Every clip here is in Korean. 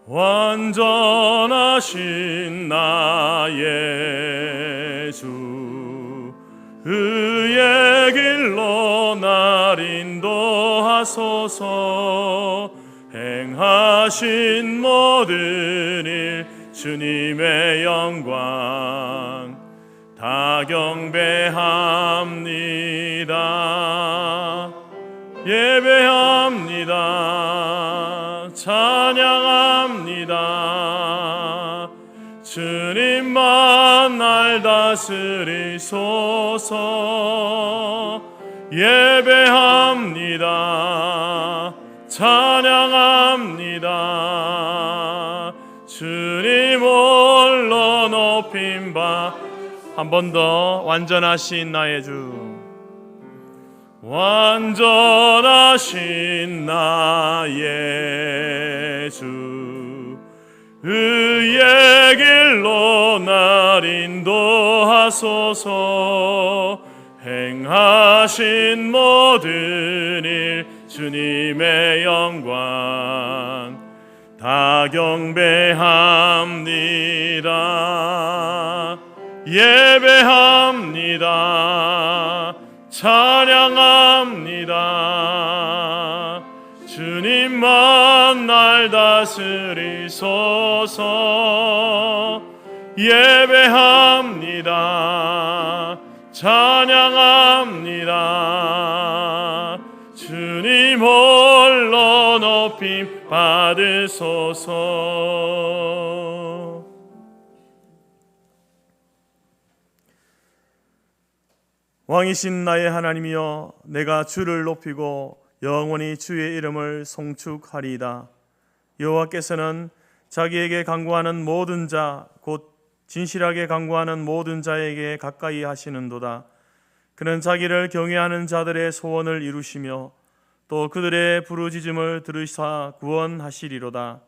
완전하신 나의 주, 의의 길로 날 인도하소서. 행하신 모든 일 주님의 영광 다 경배합니다. 예배합니다. 찬양합니다. 주님만 날 다스리소서. 예배합니다. 찬양합니다. 주님 홀로 높임 바. 한 번 더. 완전하신 나의 주, 완전하신 나의 주, 의의 길로 날 인도하소서. 행하신 모든 일 주님의 영광 다 경배합니다. 예배합니다. 찬양합니다. 주님만 날 다스리소서. 예배합니다. 찬양합니다. 주님 홀로 높임 받으소서. 왕이신 나의 하나님이여, 내가 주를 높이고 영원히 주의 이름을 송축하리이다. 여호와께서는 자기에게 간구하는 모든 자, 곧 진실하게 간구하는 모든 자에게 가까이 하시는도다. 그는 자기를 경외하는 자들의 소원을 이루시며 또 그들의 부르짖음을 들으사 구원하시리로다.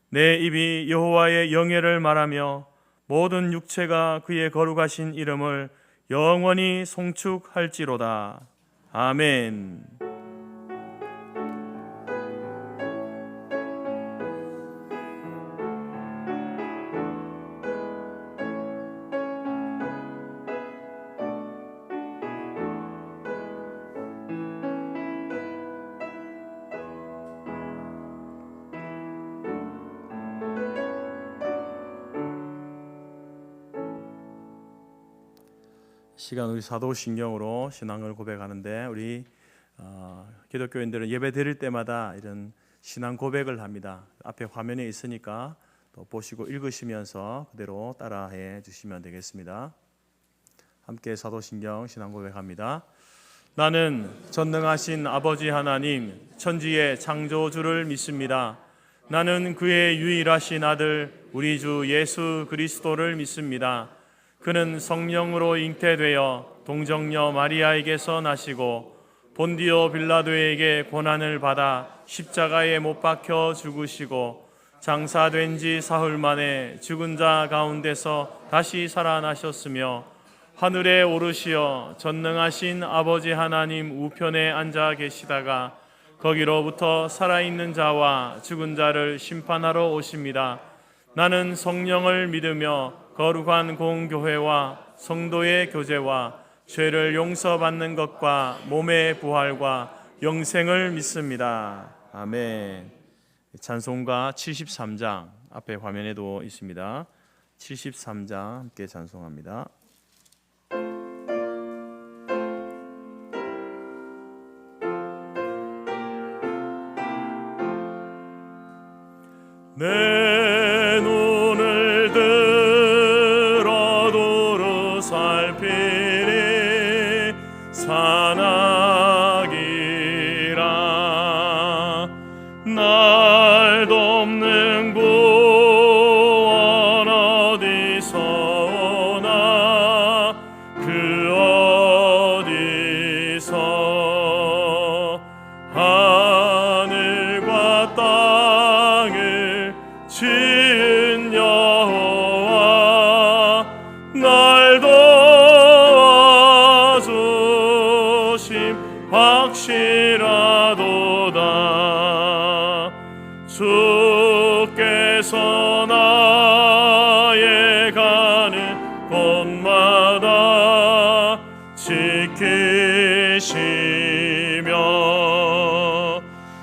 내 입이 여호와의 영예를 말하며 모든 육체가 그의 거룩하신 이름을 영원히 송축할지로다. 아멘. 시간 우리 사도신경으로 신앙을 고백하는데, 우리 기독교인들은 예배 드릴 때마다 이런 신앙 고백을 합니다. 앞에 화면에 있으니까 또 보시고 읽으시면서 그대로 따라해 주시면 되겠습니다. 함께 사도신경 신앙 고백합니다. 나는 전능하신 아버지 하나님, 천지의 창조주를 믿습니다. 나는 그의 유일하신 아들 우리 주 예수 그리스도를 믿습니다. 그는 성령으로 잉태되어 동정녀 마리아에게서 나시고 본디오 빌라도에게 고난을 받아 십자가에 못 박혀 죽으시고 장사된 지 사흘 만에 죽은 자 가운데서 다시 살아나셨으며 하늘에 오르시어 전능하신 아버지 하나님 우편에 앉아 계시다가 거기로부터 살아있는 자와 죽은 자를 심판하러 오십니다. 나는 성령을 믿으며 거룩한 공교회와 성도의 교제와 죄를 용서받는 것과 몸의 부활과 영생을 믿습니다. 아멘. 찬송가 73장 앞에 화면에도 있습니다. 73장 함께 찬송합니다. 내 눈을 들어 두루 살피리 산악이라 날 돕는 구원 어디서 오나 그 어디서 하늘과 땅을 지은 여호와 날 도와주심 확실하도다. 주께 주께서 나의 가는 곳마다 지키시며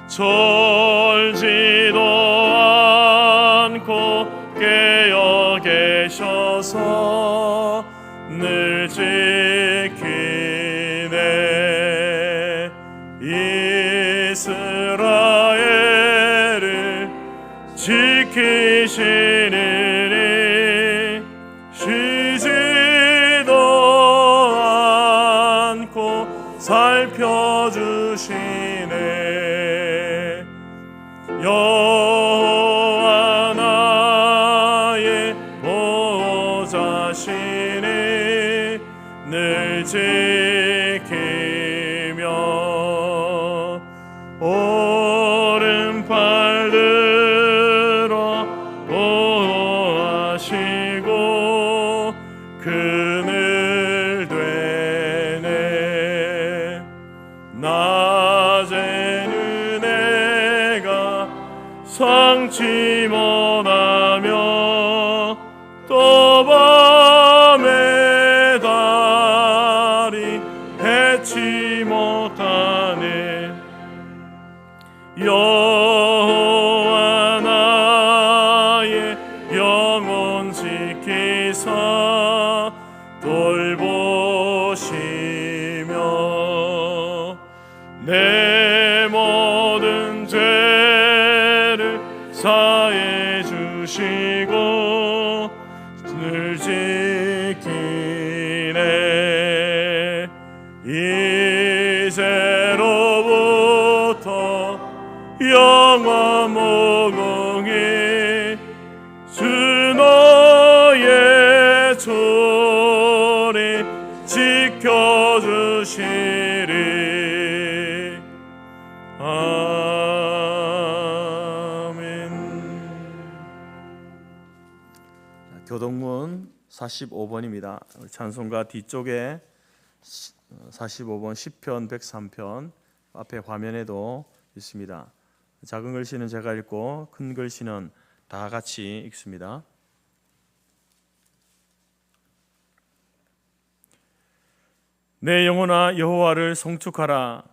졸지도 않고 깨어 계셔서 늘 지키네. 이스라엘을 지키시느니 쉬지도 않고 살펴주시네. 여호와 나의 보호자시니 늘 지키며 오른팔 들어 보호하시고 그늘 되네. 낮에는 내가 상치 못하며 또 밤에 달이 해치 못하네. 여호와 나의 영혼 지키사 돌보시며 내 모든 죄를 사해 주시고 늘 지키네. 이제로부터 영원 무궁히 주 너의 조리 지켜주시리. 아멘. 교동문 45번입니다. 찬송가 뒤쪽에 45번 시편 103편 앞에 화면에도 있습니다. 작은 글씨는 제가 읽고 큰 글씨는 다 같이 읽습니다. 내 영혼아 여호와를 송축하라.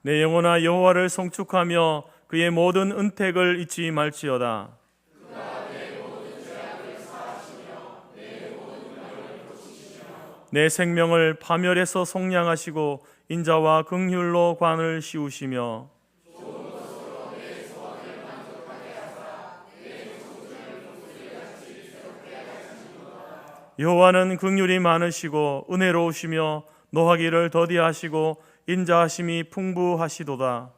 내 영혼아 여호와를 송축하며 그의 모든 은택을 잊지 말지어다. 내 생명을 파멸해서 속량하시고 인자와 긍휼로 관을 씌우시며 여호와는 긍휼이 많으시고 은혜로우시며 노하기를 더디하시고 인자하심이 풍부하시도다.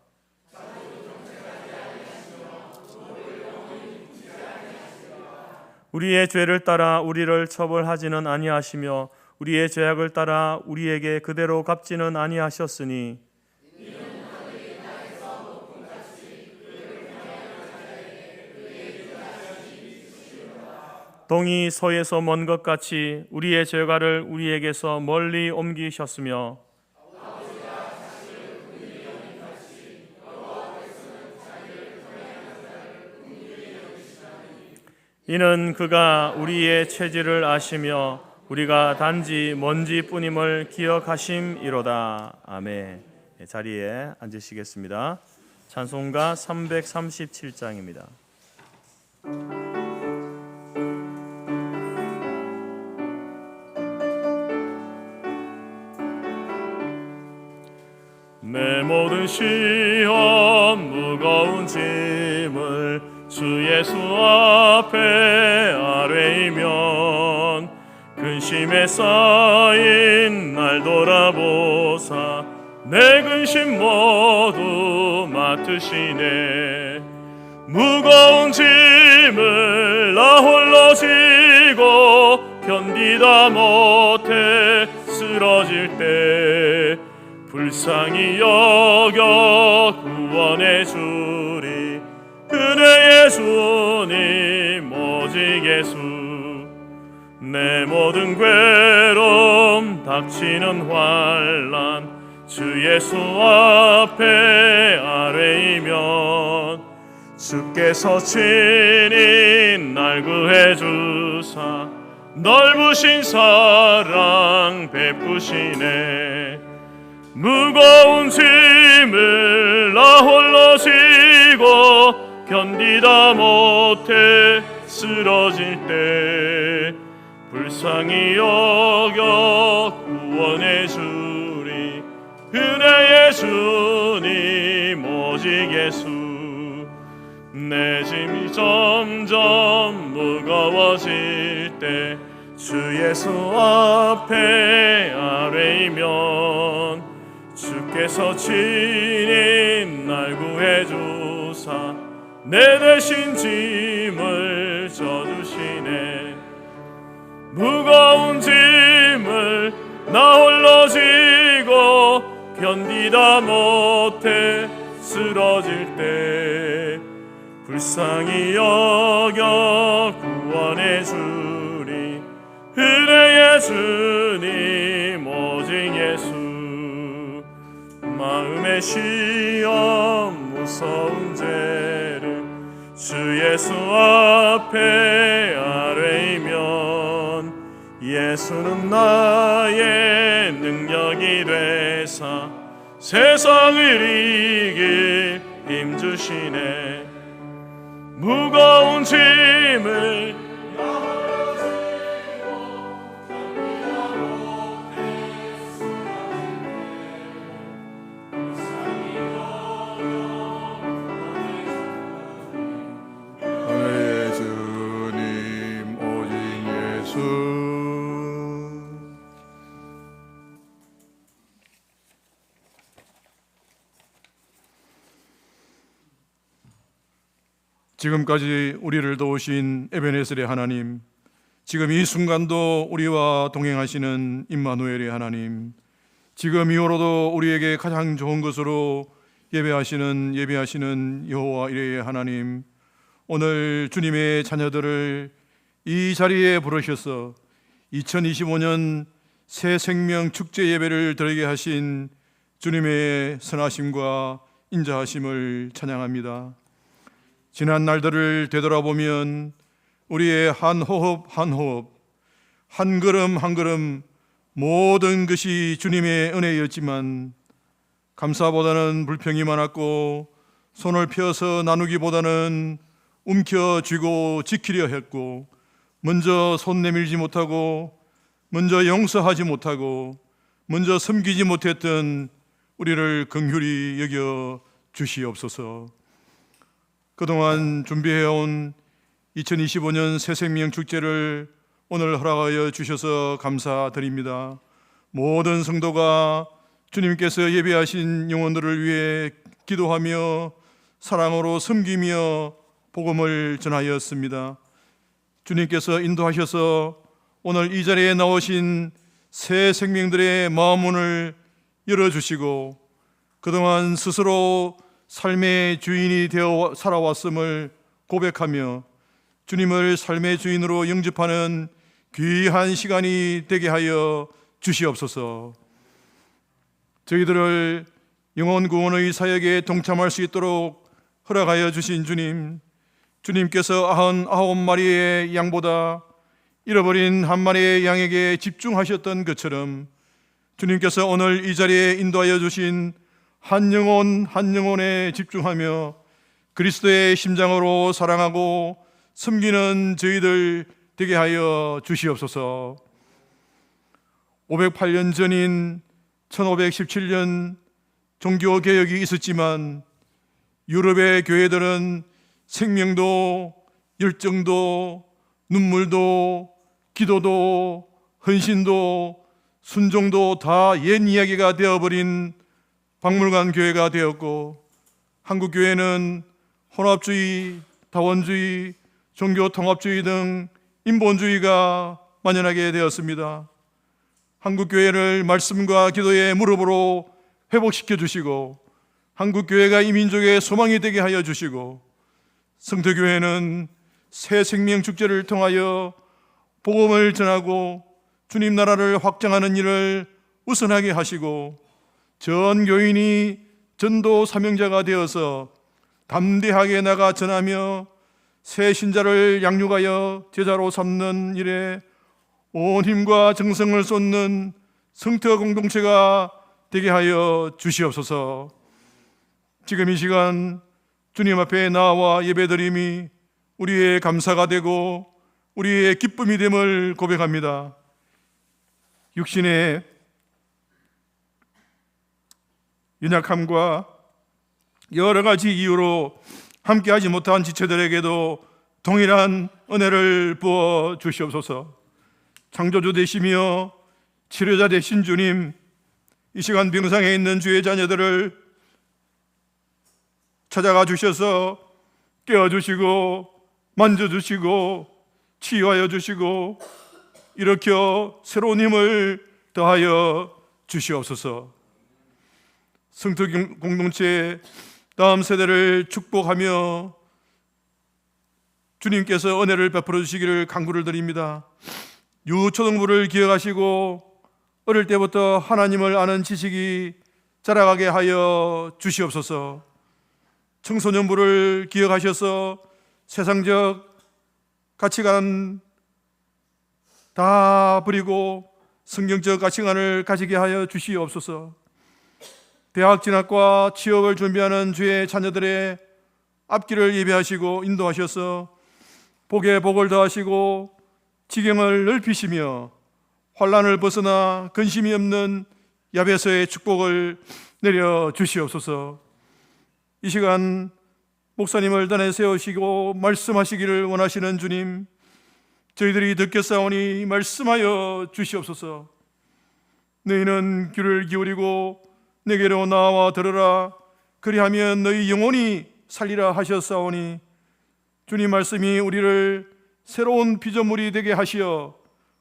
우리의 죄를 따라 우리를 처벌하지는 아니하시며 우리의 죄악을 따라 우리에게 그대로 갚지는 아니하셨으니 동이 서에서 먼 것 같이 우리의 죄가를 우리에게서 멀리 옮기셨으며 이는 그가 우리의 체질을 아시며 우리가 단지 먼지뿐임을 기억하심이로다. 아멘. 자리에 앉으시겠습니다. 찬송가 337장입니다. 내 모든 시험 무거운 짐을 주 예수 앞에 아뢰이면 근심에 쌓인 날 돌아보사 내 근심 모두 맡으시네. 무거운 짐을 나 홀로 지고 견디다 못해 쓰러질 때 불쌍히 여겨 구원해 주리. 은혜의 주님 오직 예수. 내 모든 괴로움 닥치는 환난 주 예수 앞에 아뢰이면 주께서 친히 날 구해 주사 넓으신 사랑 베푸시네. 무거운 짐을 나 홀로 지고 견디다 못해 쓰러질 때 불쌍히 여겨 구원해 주리. 은혜의 주님 오직 예수. 내 짐이 점점 무거워질 때 주 예수 앞에 아뢰이면 주께서 친히 날 구해 주사 내 대신 짐을 져주시네. 무거운 짐을 나 홀로 지고 견디다 못해 쓰러질 때 불쌍히 여겨 구원해 주리. 은혜의 주님 오직 예수. 마음의 시험 무서운 죄를 주 예수 앞에 아뢰이면 예수는 나의 능력이 되사 세상을 이길 힘 주시네. 무거운 짐을 은혜의 주님 오직 예수. 지금까지 우리를 도우신 에베네셀의 하나님, 지금 이 순간도 우리와 동행하시는 임마누엘의 하나님, 지금 이후로도 우리에게 가장 좋은 것으로 예배하시는 여호와 이레의 하나님, 오늘 주님의 자녀들을 이 자리에 부르셔서 2025년 새 생명 축제 예배를 드리게 하신 주님의 선하심과 인자하심을 찬양합니다. 지난 날들을 되돌아보면 우리의 한 호흡 한 호흡, 한 걸음 한 걸음 모든 것이 주님의 은혜였지만 감사보다는 불평이 많았고 손을 펴서 나누기보다는 움켜쥐고 지키려 했고 먼저 손 내밀지 못하고 먼저 용서하지 못하고 먼저 섬기지 못했던 우리를 긍휼히 여겨 주시옵소서. 그동안 준비해온 2025년 새생명 축제를 오늘 허락하여 주셔서 감사드립니다. 모든 성도가 주님께서 예배하신 영혼들을 위해 기도하며 사랑으로 섬기며 복음을 전하였습니다. 주님께서 인도하셔서 오늘 이 자리에 나오신 새 생명들의 마음문을 열어주시고 그동안 스스로 삶의 주인이 되어 살아왔음을 고백하며 주님을 삶의 주인으로 영접하는 귀한 시간이 되게 하여 주시옵소서. 저희들을 영혼 구원의 사역에 동참할 수 있도록 허락하여 주신 주님, 주님께서 99마리의 양보다 잃어버린 한 마리의 양에게 집중하셨던 것처럼 주님께서 오늘 이 자리에 인도하여 주신 한 영혼 한 영혼에 집중하며 그리스도의 심장으로 사랑하고 섬기는 저희들 되게 하여 주시옵소서. 508년 전인 1517년 종교개혁이 있었지만 유럽의 교회들은 생명도 열정도 눈물도 기도도 헌신도 순종도 다 옛 이야기가 되어버린 박물관 교회가 되었고 한국 교회는 혼합주의, 다원주의, 종교통합주의 등 인본주의가 만연하게 되었습니다. 한국 교회를 말씀과 기도의 무릎으로 회복시켜 주시고 한국 교회가 이 민족의 소망이 되게 하여 주시고 성도교회는 새 생명 축제를 통하여 복음을 전하고 주님 나라를 확장하는 일을 우선하게 하시고 전 교인이 전도 사명자가 되어서 담대하게 나가 전하며 새 신자를 양육하여 제자로 삼는 일에 온 힘과 정성을 쏟는 성터 공동체가 되게 하여 주시옵소서. 지금 이 시간 주님 앞에 나와 예배드림이 우리의 감사가 되고 우리의 기쁨이 됨을 고백합니다. 육신의 연약함과 여러 가지 이유로 함께하지 못한 지체들에게도 동일한 은혜를 부어 주시옵소서. 창조주 되시며 치료자 되신 주님, 이 시간 병상에 있는 주의 자녀들을 찾아가 주셔서 깨워주시고 만져주시고 치유하여 주시고 일으켜 새로운 힘을 더하여 주시옵소서. 성도 공동체 다음 세대를 축복하며 주님께서 은혜를 베풀어 주시기를 간구를 드립니다. 유초등부를 기억하시고 어릴 때부터 하나님을 아는 지식이 자라가게 하여 주시옵소서. 청소년부를 기억하셔서 세상적 가치관 다 버리고 성경적 가치관을 가지게 하여 주시옵소서. 대학 진학과 취업을 준비하는 주의 자녀들의 앞길을 예비하시고 인도하셔서 복에 복을 더하시고 지경을 넓히시며 환난을 벗어나 근심이 없는 야베서의 축복을 내려 주시옵소서. 이 시간 목사님을 단에 세우시고 말씀하시기를 원하시는 주님, 저희들이 듣겠사오니 말씀하여 주시옵소서. 너희는 귀를 기울이고 내게로 나와 들으라. 그리하면 너희 영혼이 살리라 하셨사오니, 주님 말씀이 우리를 새로운 피조물이 되게 하시어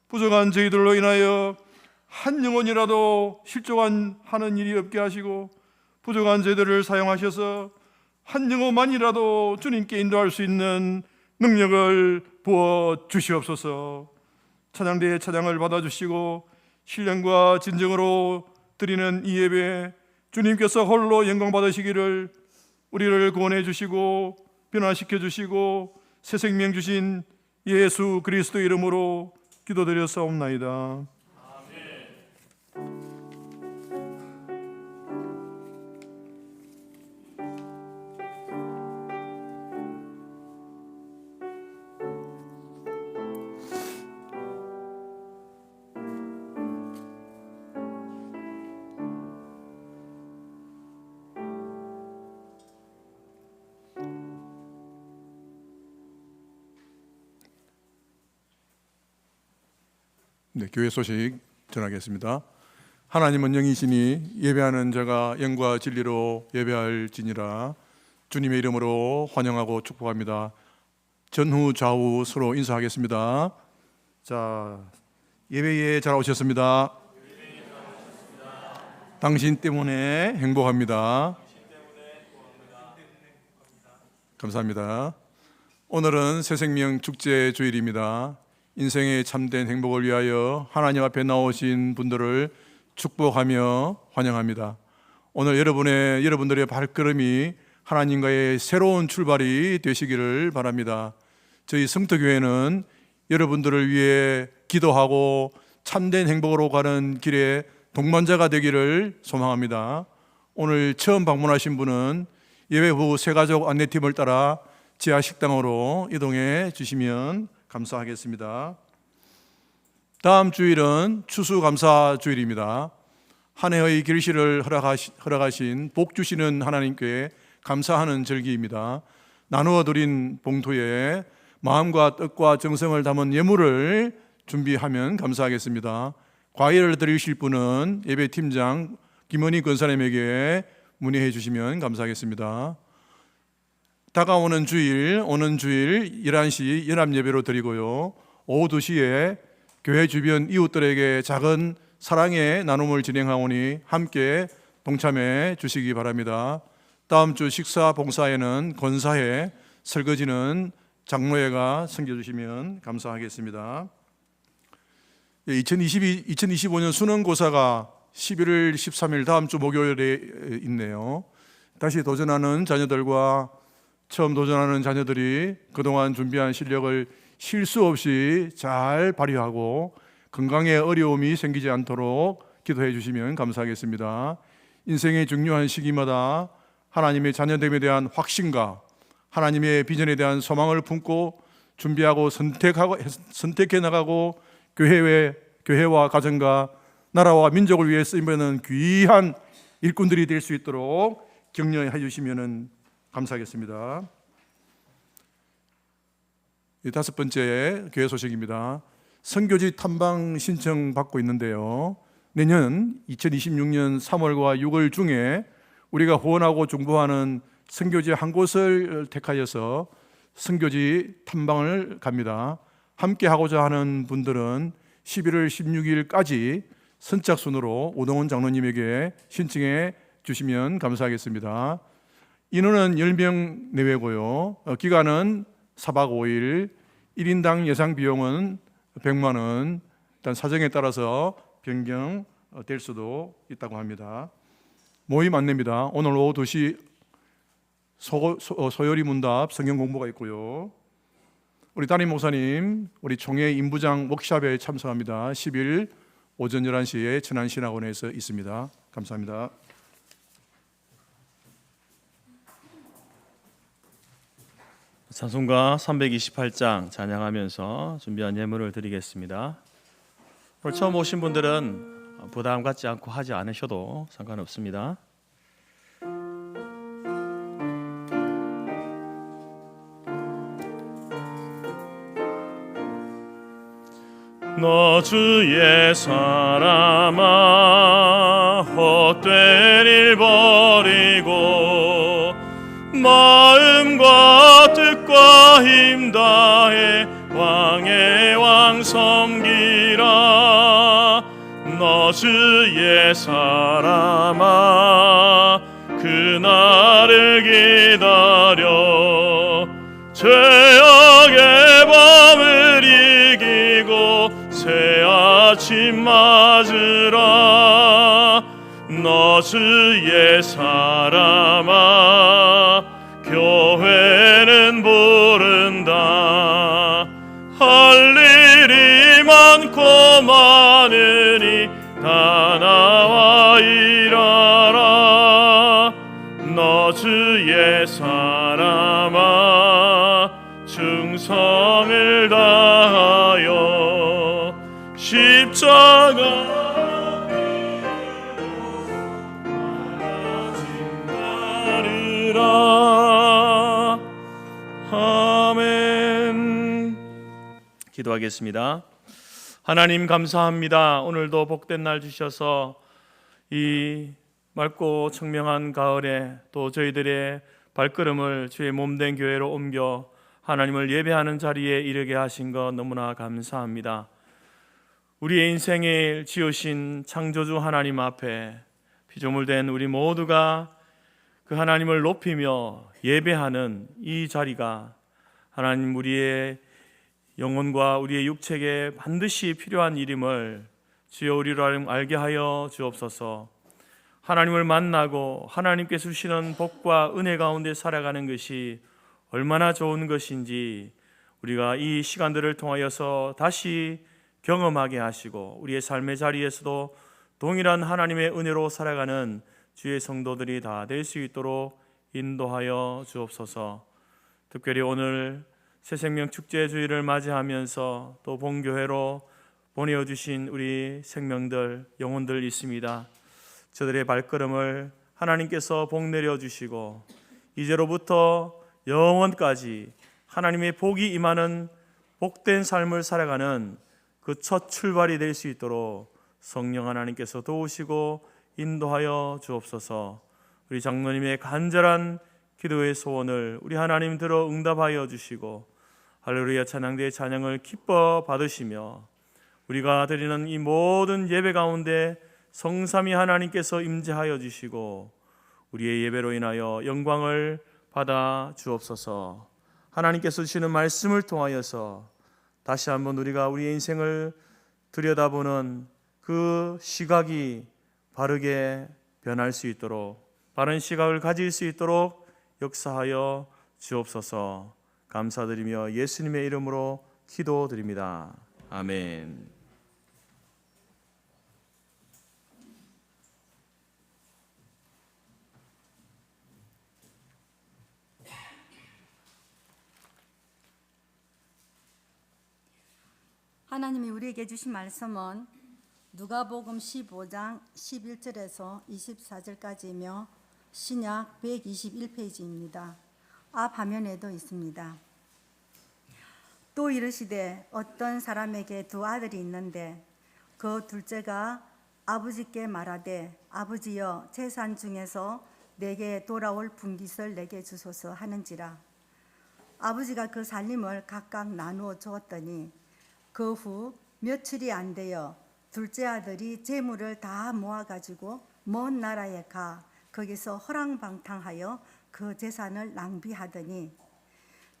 부족한 저희들로 인하여 한 영혼이라도 실족하는 일이 없게 하시고 부족한 저희들을 사용하셔서 한 영혼만이라도 주님께 인도할 수 있는 능력을 부어 주시옵소서. 찬양대의 찬양을 받아주시고 신령과 진정으로 드리는 이 예배, 주님께서 홀로 영광 받으시기를 우리를 구원해 주시고 변화시켜 주시고 새 생명 주신 예수 그리스도 이름으로 기도드렸사옵나이다. 네, 교회 소식 전하겠습니다. 하나님은 영이시니 예배하는 자가 영과 진리로 예배할지니라. 주님의 이름으로 환영하고 축복합니다. 전후 좌우 서로 인사하겠습니다. 자, 예배에 잘 오셨습니다. 당신 때문에 행복합니다. 감사합니다. 오늘은 새생명 축제 주일입니다. 인생의 참된 행복을 위하여 하나님 앞에 나오신 분들을 축복하며 환영합니다. 오늘 여러분들의 발걸음이 하나님과의 새로운 출발이 되시기를 바랍니다. 저희 성터교회는 여러분들을 위해 기도하고 참된 행복으로 가는 길에 동반자가 되기를 소망합니다. 오늘 처음 방문하신 분은 예배 후 새가족 안내팀을 따라 지하 식당으로 이동해 주시면 감사하겠습니다. 다음 주일은 추수감사 주일입니다. 한 해의 결실을 허락하신 복 주시는 하나님께 감사하는 절기입니다. 나누어 드린 봉투에 마음과 뜻과 정성을 담은 예물을 준비하면 감사하겠습니다. 과일을 드리실 분은 예배팀장 김원희 권사님에게 문의해 주시면 감사하겠습니다. 다가오는 주일, 오는 주일 11시 연합예배로 드리고요, 오후 2시에 교회 주변 이웃들에게 작은 사랑의 나눔을 진행하오니 함께 동참해 주시기 바랍니다. 다음 주 식사 봉사에는 권사회, 설거지는 장로회가 섬겨주시면 감사하겠습니다. 2025년 수능고사가 11월 13일 다음 주 목요일에 있네요. 다시 도전하는 자녀들과 처음 도전하는 자녀들이 그동안 준비한 실력을 실수 없이 잘 발휘하고 건강에 어려움이 생기지 않도록 기도해 주시면 감사하겠습니다. 인생의 중요한 시기마다 하나님의 자녀됨에 대한 확신과 하나님의 비전에 대한 소망을 품고 준비하고 선택해 나가고 교회와 가정과 나라와 민족을 위해 쓰임받는 귀한 일꾼들이 될 수 있도록 격려해 주시면 감사하겠습니다. 다섯 번째 교회 소식입니다. 선교지 탐방 신청 받고 있는데요. 내년 2026년 3월과 6월 중에 우리가 후원하고 중보하는 선교지 한 곳을 택하여서 선교지 탐방을 갑니다. 함께 하고자 하는 분들은 11월 16일까지 선착순으로 오동훈 장로님에게 신청해 주시면 감사하겠습니다. 인원은 10명 내외고요. 기간은 4박 5일, 1인당 예상 비용은 100만 원. 일단 사정에 따라서 변경될 수도 있다고 합니다. 모임 안내입니다. 오늘 오후 2시 소요리 문답 성경 공부가 있고요. 우리 담임 목사님, 우리 총회 임부장 워크숍에 참석합니다. 10일 오전 11시에 천안신학원에서 있습니다. 감사합니다. 찬송가 328장 찬양하면서 준비한 예물을 드리겠습니다. 오늘 처음 오신 분들은 부담 갖지 않고 하지 않으셔도 상관없습니다. 너 주의 사람아 헛된 일 버리고 마음과 뜻과 힘 다해 왕의 왕 섬기라. 너 주의 사람아 그날을 기다려 죄악의 밤을 이기고 새 아침 맞으라. 너 주의 사람아 교회는 부른다. 할 일이 많고 많으니 다 나와 일하라. 너 주의 사람아 충성을 다하여 십자가 아멘. 기도하겠습니다. 하나님 감사합니다. 오늘도 복된 날 주셔서 이 맑고 청명한 가을에 또 저희들의 발걸음을 주의 몸된 교회로 옮겨 하나님을 예배하는 자리에 이르게 하신 것 너무나 감사합니다. 우리의 인생을 지으신 창조주 하나님 앞에 피조물된 우리 모두가 그 하나님을 높이며 예배하는 이 자리가 하나님 우리의 영혼과 우리의 육체에 반드시 필요한 일임을 주여 우리로 알게 하여 주옵소서. 하나님을 만나고 하나님께서 주시는 복과 은혜 가운데 살아가는 것이 얼마나 좋은 것인지 우리가 이 시간들을 통하여서 다시 경험하게 하시고 우리의 삶의 자리에서도 동일한 하나님의 은혜로 살아가는 주의 성도들이 다 될 수 있도록 인도하여 주옵소서. 특별히 오늘 새생명 축제 주일을 맞이하면서 또 본교회로 보내어주신 우리 생명들, 영혼들 있습니다. 저들의 발걸음을 하나님께서 복 내려주시고 이제로부터 영원까지 하나님의 복이 임하는 복된 삶을 살아가는 그 첫 출발이 될 수 있도록 성령 하나님께서 도우시고 인도하여 주옵소서. 우리 장로님의 간절한 기도의 소원을 우리 하나님 들어 응답하여 주시고 할렐루야 찬양대의 찬양을 기뻐 받으시며 우리가 드리는 이 모든 예배 가운데 성삼위 하나님께서 임재하여 주시고 우리의 예배로 인하여 영광을 받아 주옵소서. 하나님께서 주시는 말씀을 통하여서 다시 한번 우리가 우리의 인생을 들여다보는 그 시각이 바르게 변할 수 있도록, 바른 시각을 가질 수 있도록 역사하여 주옵소서. 감사드리며 예수님의 이름으로 기도드립니다. 아멘. 하나님이 우리에게 주신 말씀은 누가복음 15장 11절에서 24절까지이며 신약 121페이지입니다. 앞 화면에도 있습니다. 또 이르시되 어떤 사람에게 두 아들이 있는데 그 둘째가 아버지께 말하되 아버지여 재산 중에서 내게 돌아올 분깃을 내게 주소서 하는지라. 아버지가 그 살림을 각각 나누어 주었더니 그 후 며칠이 안 되어 둘째 아들이 재물을 다 모아가지고 먼 나라에 가 거기서 허랑방탕하여 그 재산을 낭비하더니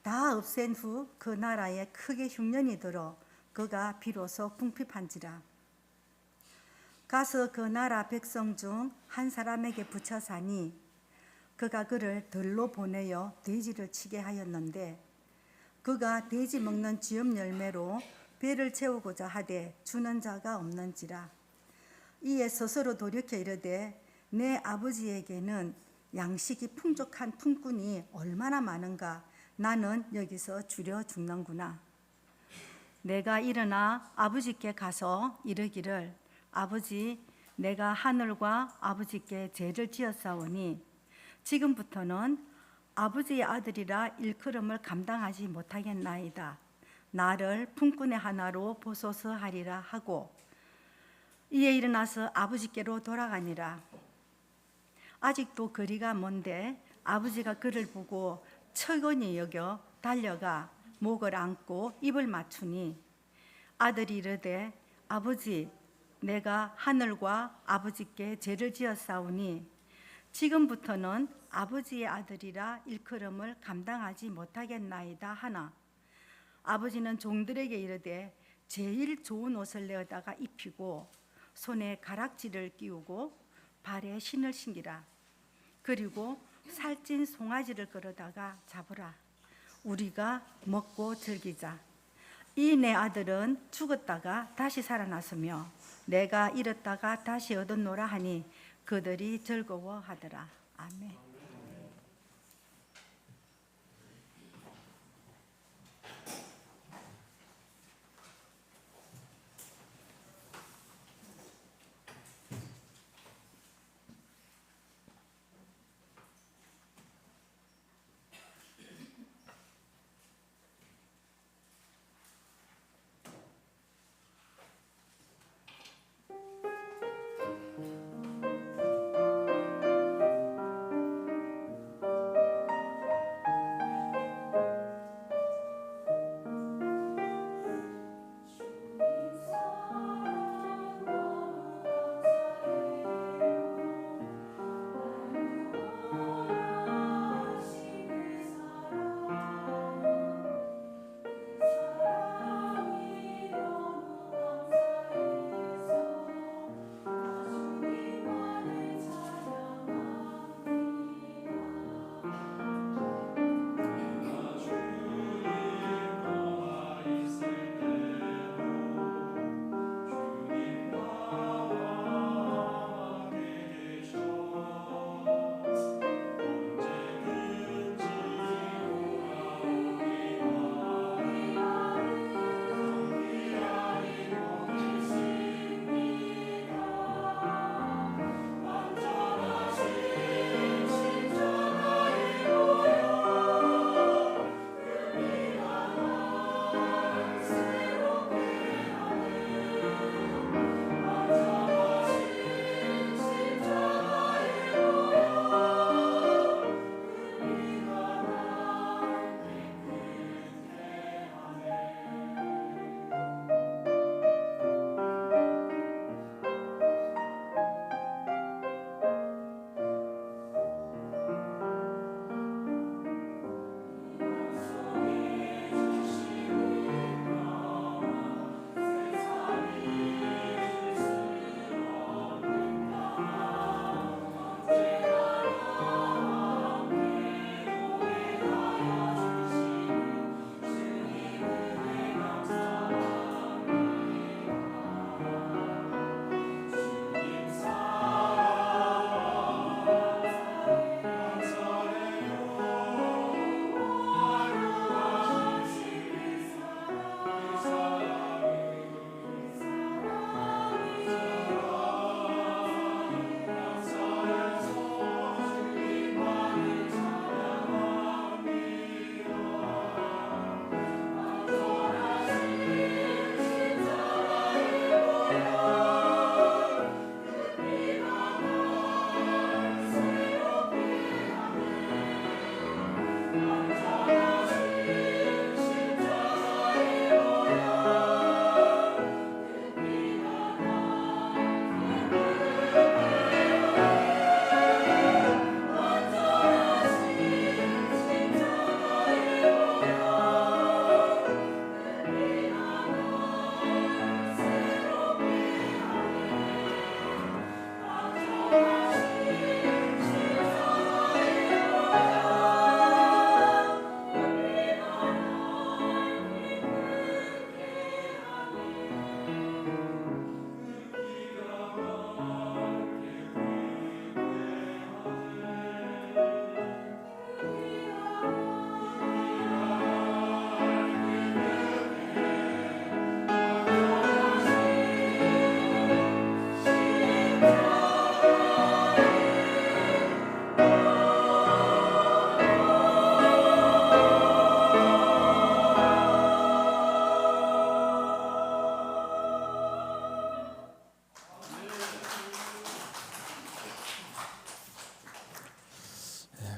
다 없앤 후 그 나라에 크게 흉년이 들어 그가 비로소 궁핍한지라. 가서 그 나라 백성 중 한 사람에게 붙여 사니 그가 그를 들로 보내어 돼지를 치게 하였는데 그가 돼지 먹는 쥐업 열매로 배를 채우고자 하되 주는 자가 없는지라. 이에 스스로 돌이켜 이르되 내 아버지에게는 양식이 풍족한 품꾼이 얼마나 많은가. 나는 여기서 주려 죽는구나. 내가 일어나 아버지께 가서 이르기를 아버지 내가 하늘과 아버지께 죄를 지었사오니 지금부터는 아버지의 아들이라 일컬음을 감당하지 못하겠나이다. 나를 품꾼의 하나로 보소서 하리라 하고 이에 일어나서 아버지께로 돌아가니라. 아직도 거리가 먼데 아버지가 그를 보고 측은히 여겨 달려가 목을 안고 입을 맞추니 아들이 이르되 아버지 내가 하늘과 아버지께 죄를 지었사오니 지금부터는 아버지의 아들이라 일컬음을 감당하지 못하겠나이다 하나 아버지는 종들에게 이르되 제일 좋은 옷을 내어다가 입히고 손에 가락지를 끼우고 발에 신을 신기라. 그리고 살찐 송아지를 끌어다가 잡으라. 우리가 먹고 즐기자. 이 내 아들은 죽었다가 다시 살아났으며 내가 잃었다가 다시 얻었노라 하니 그들이 즐거워하더라. 아멘.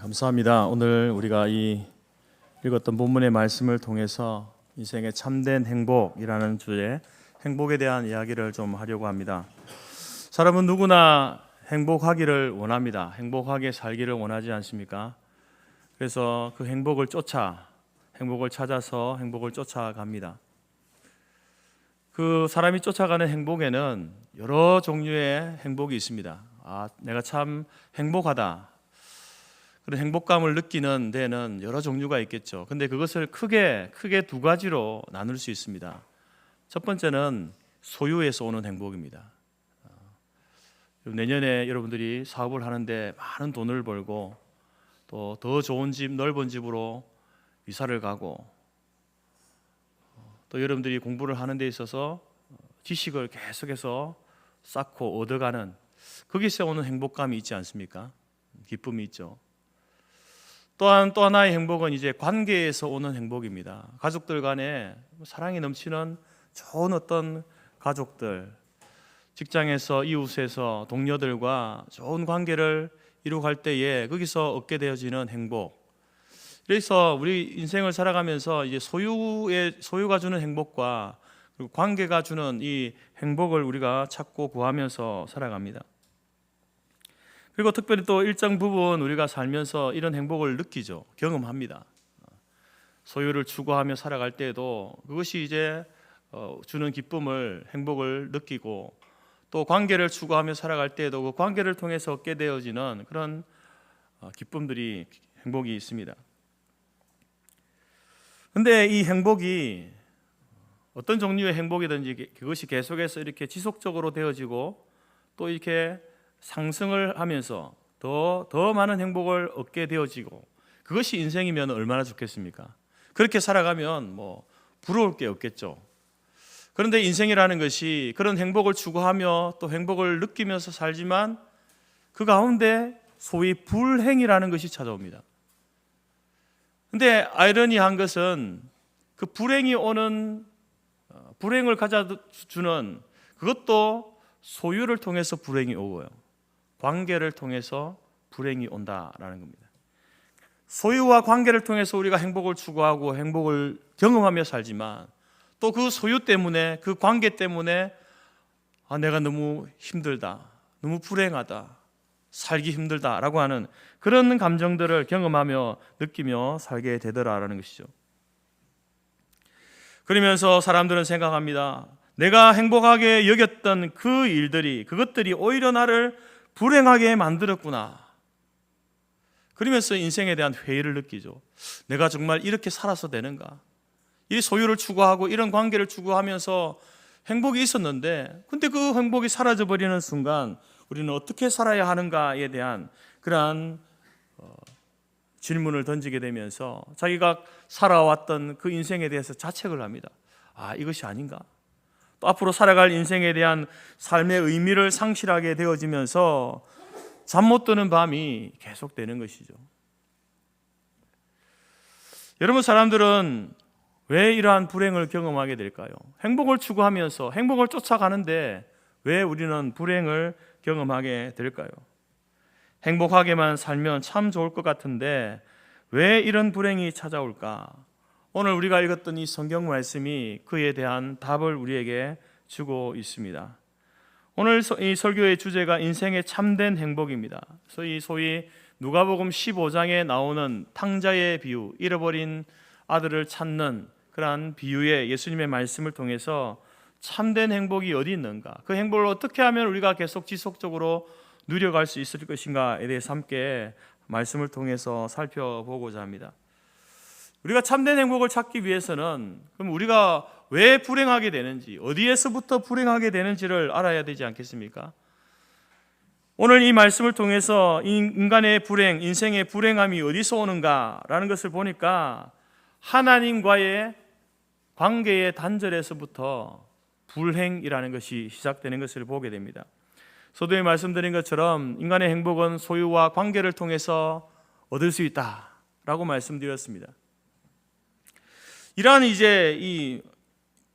감사합니다. 오늘 우리가 이 읽었던 본문의 말씀을 통해서 인생의 참된 행복이라는 주제, 행복에 대한 이야기를 좀 하려고 합니다. 사람은 누구나 행복하기를 원합니다. 행복하게 살기를 원하지 않습니까? 그래서 그 행복을 찾아서 행복을 쫓아갑니다. 그 사람이 쫓아가는 행복에는 여러 종류의 행복이 있습니다. 내가 참 행복하다. 그런 행복감을 느끼는 데는 여러 종류가 있겠죠. 근데 그것을 크게 두 가지로 나눌 수 있습니다. 첫 번째는 소유에서 오는 행복입니다. 내년에 여러분들이 사업을 하는데 많은 돈을 벌고 또 더 좋은 집, 넓은 집으로 이사를 가고 또 여러분들이 공부를 하는 데 있어서 지식을 계속해서 쌓고 얻어가는 거기서 오는 행복감이 있지 않습니까? 기쁨이 있죠. 또한 또 하나의 행복은 이제 관계에서 오는 행복입니다. 가족들 간에 사랑이 넘치는 좋은 어떤 가족들, 직장에서 이웃에서 동료들과 좋은 관계를 이루어갈 때에 거기서 얻게 되어지는 행복. 그래서 우리 인생을 살아가면서 이제 소유가 주는 행복과 그리고 관계가 주는 이 행복을 우리가 찾고 구하면서 살아갑니다. 그리고 특별히 또 일정 부분 우리가 살면서 이런 행복을 느끼죠. 경험합니다. 소유를 추구하며 살아갈 때에도 그것이 이제 주는 기쁨을, 행복을 느끼고 또 관계를 추구하며 살아갈 때에도 그 관계를 통해서 얻게 되어지는 그런 기쁨들이, 행복이 있습니다. 근데 이 행복이 어떤 종류의 행복이든지 그것이 계속해서 이렇게 지속적으로 되어지고 또 이렇게 상승을 하면서 더 많은 행복을 얻게 되어지고 그것이 인생이면 얼마나 좋겠습니까? 그렇게 살아가면 부러울 게 없겠죠. 그런데 인생이라는 것이 그런 행복을 추구하며 또 행복을 느끼면서 살지만 그 가운데 소위 불행이라는 것이 찾아옵니다. 근데 아이러니한 것은 그 불행을 가져주는 그것도 소유를 통해서 불행이 오고요. 관계를 통해서 불행이 온다라는 겁니다. 소유와 관계를 통해서 우리가 행복을 추구하고 행복을 경험하며 살지만 또 그 소유 때문에, 그 관계 때문에 내가 너무 힘들다, 너무 불행하다, 살기 힘들다라고 하는 그런 감정들을 경험하며 느끼며 살게 되더라라는 것이죠. 그러면서 사람들은 생각합니다. 내가 행복하게 여겼던 그 일들이, 그것들이 오히려 나를 불행하게 만들었구나. 그러면서 인생에 대한 회의를 느끼죠. 내가 정말 이렇게 살아서 되는가? 이 소유를 추구하고 이런 관계를 추구하면서 행복이 있었는데 근데 그 행복이 사라져버리는 순간 우리는 어떻게 살아야 하는가에 대한 그러한 질문을 던지게 되면서 자기가 살아왔던 그 인생에 대해서 자책을 합니다. 이것이 아닌가? 또 앞으로 살아갈 인생에 대한 삶의 의미를 상실하게 되어지면서 잠 못 드는 밤이 계속되는 것이죠. 여러분, 사람들은 왜 이러한 불행을 경험하게 될까요? 행복을 추구하면서 행복을 쫓아가는데 왜 우리는 불행을 경험하게 될까요? 행복하게만 살면 참 좋을 것 같은데 왜 이런 불행이 찾아올까? 오늘 우리가 읽었던 이 성경 말씀이 그에 대한 답을 우리에게 주고 있습니다. 오늘 이 설교의 주제가 인생의 참된 행복입니다. 소위 누가복음 15장에 나오는 탕자의 비유, 잃어버린 아들을 찾는 그러한 비유의 예수님의 말씀을 통해서 참된 행복이 어디 있는가, 그 행복을 어떻게 하면 우리가 계속 지속적으로 누려갈 수 있을 것인가에 대해서 함께 말씀을 통해서 살펴보고자 합니다. 우리가 참된 행복을 찾기 위해서는 그럼 우리가 왜 불행하게 되는지, 어디에서부터 불행하게 되는지를 알아야 되지 않겠습니까? 오늘 이 말씀을 통해서 인간의 불행, 인생의 불행함이 어디서 오는가라는 것을 보니까 하나님과의 관계의 단절에서부터 불행이라는 것이 시작되는 것을 보게 됩니다. 서두에 말씀드린 것처럼 인간의 행복은 소유와 관계를 통해서 얻을 수 있다라고 말씀드렸습니다. 이러한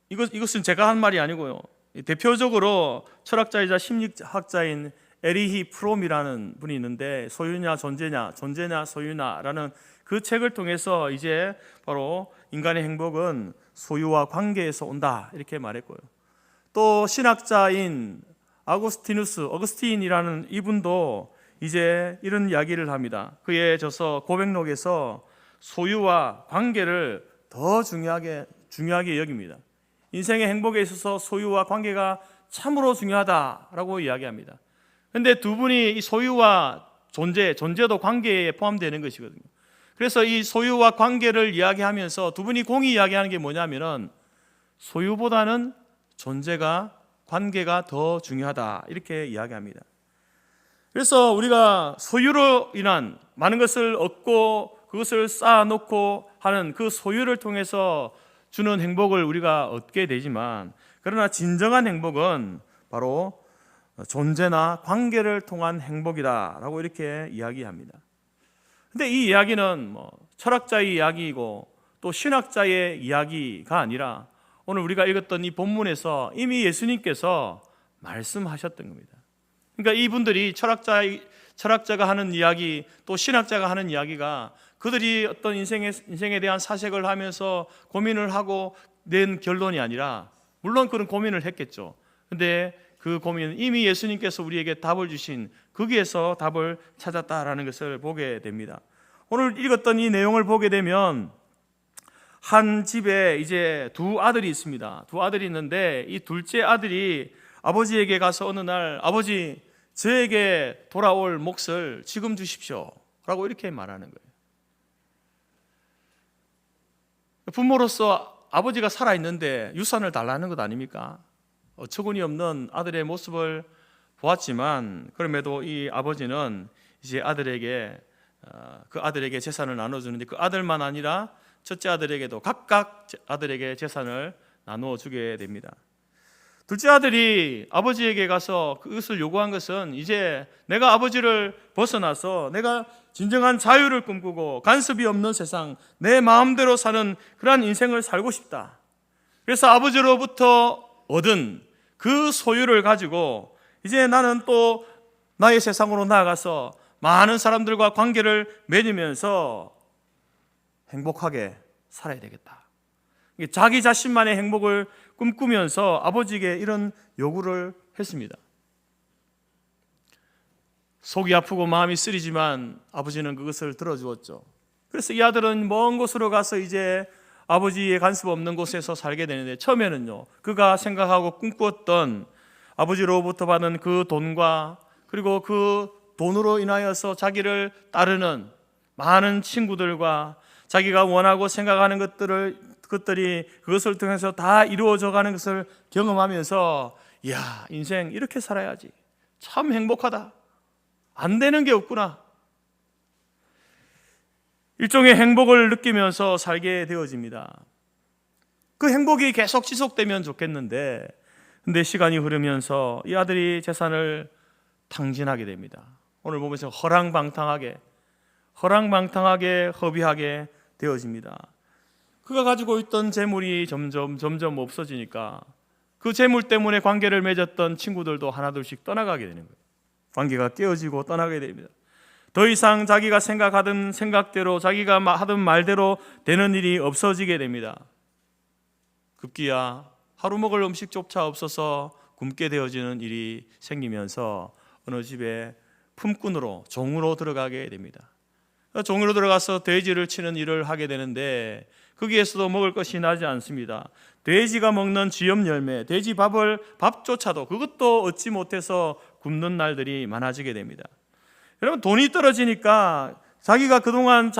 이것은 제가 한 말이 아니고요. 대표적으로 철학자이자 심리학자인 에리히 프롬이라는 분이 있는데 소유냐 존재냐, 존재냐 소유냐라는 그 책을 통해서 이제 바로 인간의 행복은 소유와 관계에서 온다 이렇게 말했고요. 또 신학자인 어거스틴이라는 이분도 이제 이런 이야기를 합니다. 그의 저서 고백록에서 소유와 관계를 더 중요하게 여깁니다. 인생의 행복에 있어서 소유와 관계가 참으로 중요하다라고 이야기합니다. 그런데 두 분이 이 소유와 존재도 관계에 포함되는 것이거든요. 그래서 이 소유와 관계를 이야기하면서 두 분이 공히 이야기하는 게 뭐냐면은 소유보다는 존재가 관계가 더 중요하다 이렇게 이야기합니다. 그래서 우리가 소유로 인한 많은 것을 얻고 그것을 쌓아놓고 하는 그 소유를 통해서 주는 행복을 우리가 얻게 되지만, 그러나 진정한 행복은 바로 존재나 관계를 통한 행복이다라고 이렇게 이야기합니다. 근데 이 이야기는 철학자의 이야기이고 또 신학자의 이야기가 아니라 오늘 우리가 읽었던 이 본문에서 이미 예수님께서 말씀하셨던 겁니다. 그러니까 이분들이 철학자가 하는 이야기 또 신학자가 하는 이야기가 그들이 어떤 인생에 대한 사색을 하면서 고민을 하고 낸 결론이 아니라, 물론 그런 고민을 했겠죠. 근데 그 고민은 이미 예수님께서 우리에게 답을 주신 거기에서 답을 찾았다라는 것을 보게 됩니다. 오늘 읽었던 이 내용을 보게 되면 한 집에 이제 두 아들이 있습니다. 두 아들이 있는데 이 둘째 아들이 아버지에게 가서 어느 날, 아버지 저에게 돌아올 몫을 지금 주십시오 라고 이렇게 말하는 거예요. 부모로서 아버지가 살아있는데 유산을 달라는 것 아닙니까? 어처구니 없는 아들의 모습을 보았지만 그럼에도 이 아버지는 이제 그 아들에게 재산을 나눠주는데 그 아들만 아니라 첫째 아들에게도 각각 아들에게 재산을 나누어주게 됩니다. 둘째 아들이 아버지에게 가서 그것을 요구한 것은 이제 내가 아버지를 벗어나서 내가 진정한 자유를 꿈꾸고 간섭이 없는 세상, 내 마음대로 사는 그러한 인생을 살고 싶다. 그래서 아버지로부터 얻은 그 소유를 가지고 이제 나는 또 나의 세상으로 나아가서 많은 사람들과 관계를 맺으면서 행복하게 살아야 되겠다. 자기 자신만의 행복을 꿈꾸면서 아버지에게 이런 요구를 했습니다. 속이 아프고 마음이 쓰리지만 아버지는 그것을 들어주었죠. 그래서 이 아들은 먼 곳으로 가서 이제 아버지의 간섭 없는 곳에서 살게 되는데, 처음에는요 그가 생각하고 꿈꾸었던 아버지로부터 받은 그 돈과 그리고 그 돈으로 인하여서 자기를 따르는 많은 친구들과 자기가 원하고 생각하는 것들이 그것을 통해서 다 이루어져 가는 것을 경험하면서, 이야, 인생 이렇게 살아야지, 참 행복하다, 안 되는 게 없구나, 일종의 행복을 느끼면서 살게 되어집니다. 그 행복이 계속 지속되면 좋겠는데, 근데 시간이 흐르면서 이 아들이 재산을 탕진하게 됩니다. 오늘 보면서 허랑방탕하게 허비하게 되어집니다. 그가 가지고 있던 재물이 점점 없어지니까 그 재물 때문에 관계를 맺었던 친구들도 하나둘씩 떠나가게 되는 거예요. 관계가 깨어지고 떠나게 됩니다. 더 이상 자기가 생각하던 생각대로, 자기가 하던 말대로 되는 일이 없어지게 됩니다. 급기야 하루 먹을 음식조차 없어서 굶게 되어지는 일이 생기면서 어느 집에 품꾼으로, 종으로 들어가게 됩니다. 종으로 들어가서 돼지를 치는 일을 하게 되는데 거기에서도 먹을 것이 나지 않습니다. 돼지가 먹는 쥐염 열매, 돼지 밥조차도 그것도 얻지 못해서 굶는 날들이 많아지게 됩니다. 여러분, 돈이 떨어지니까 자기가 그동안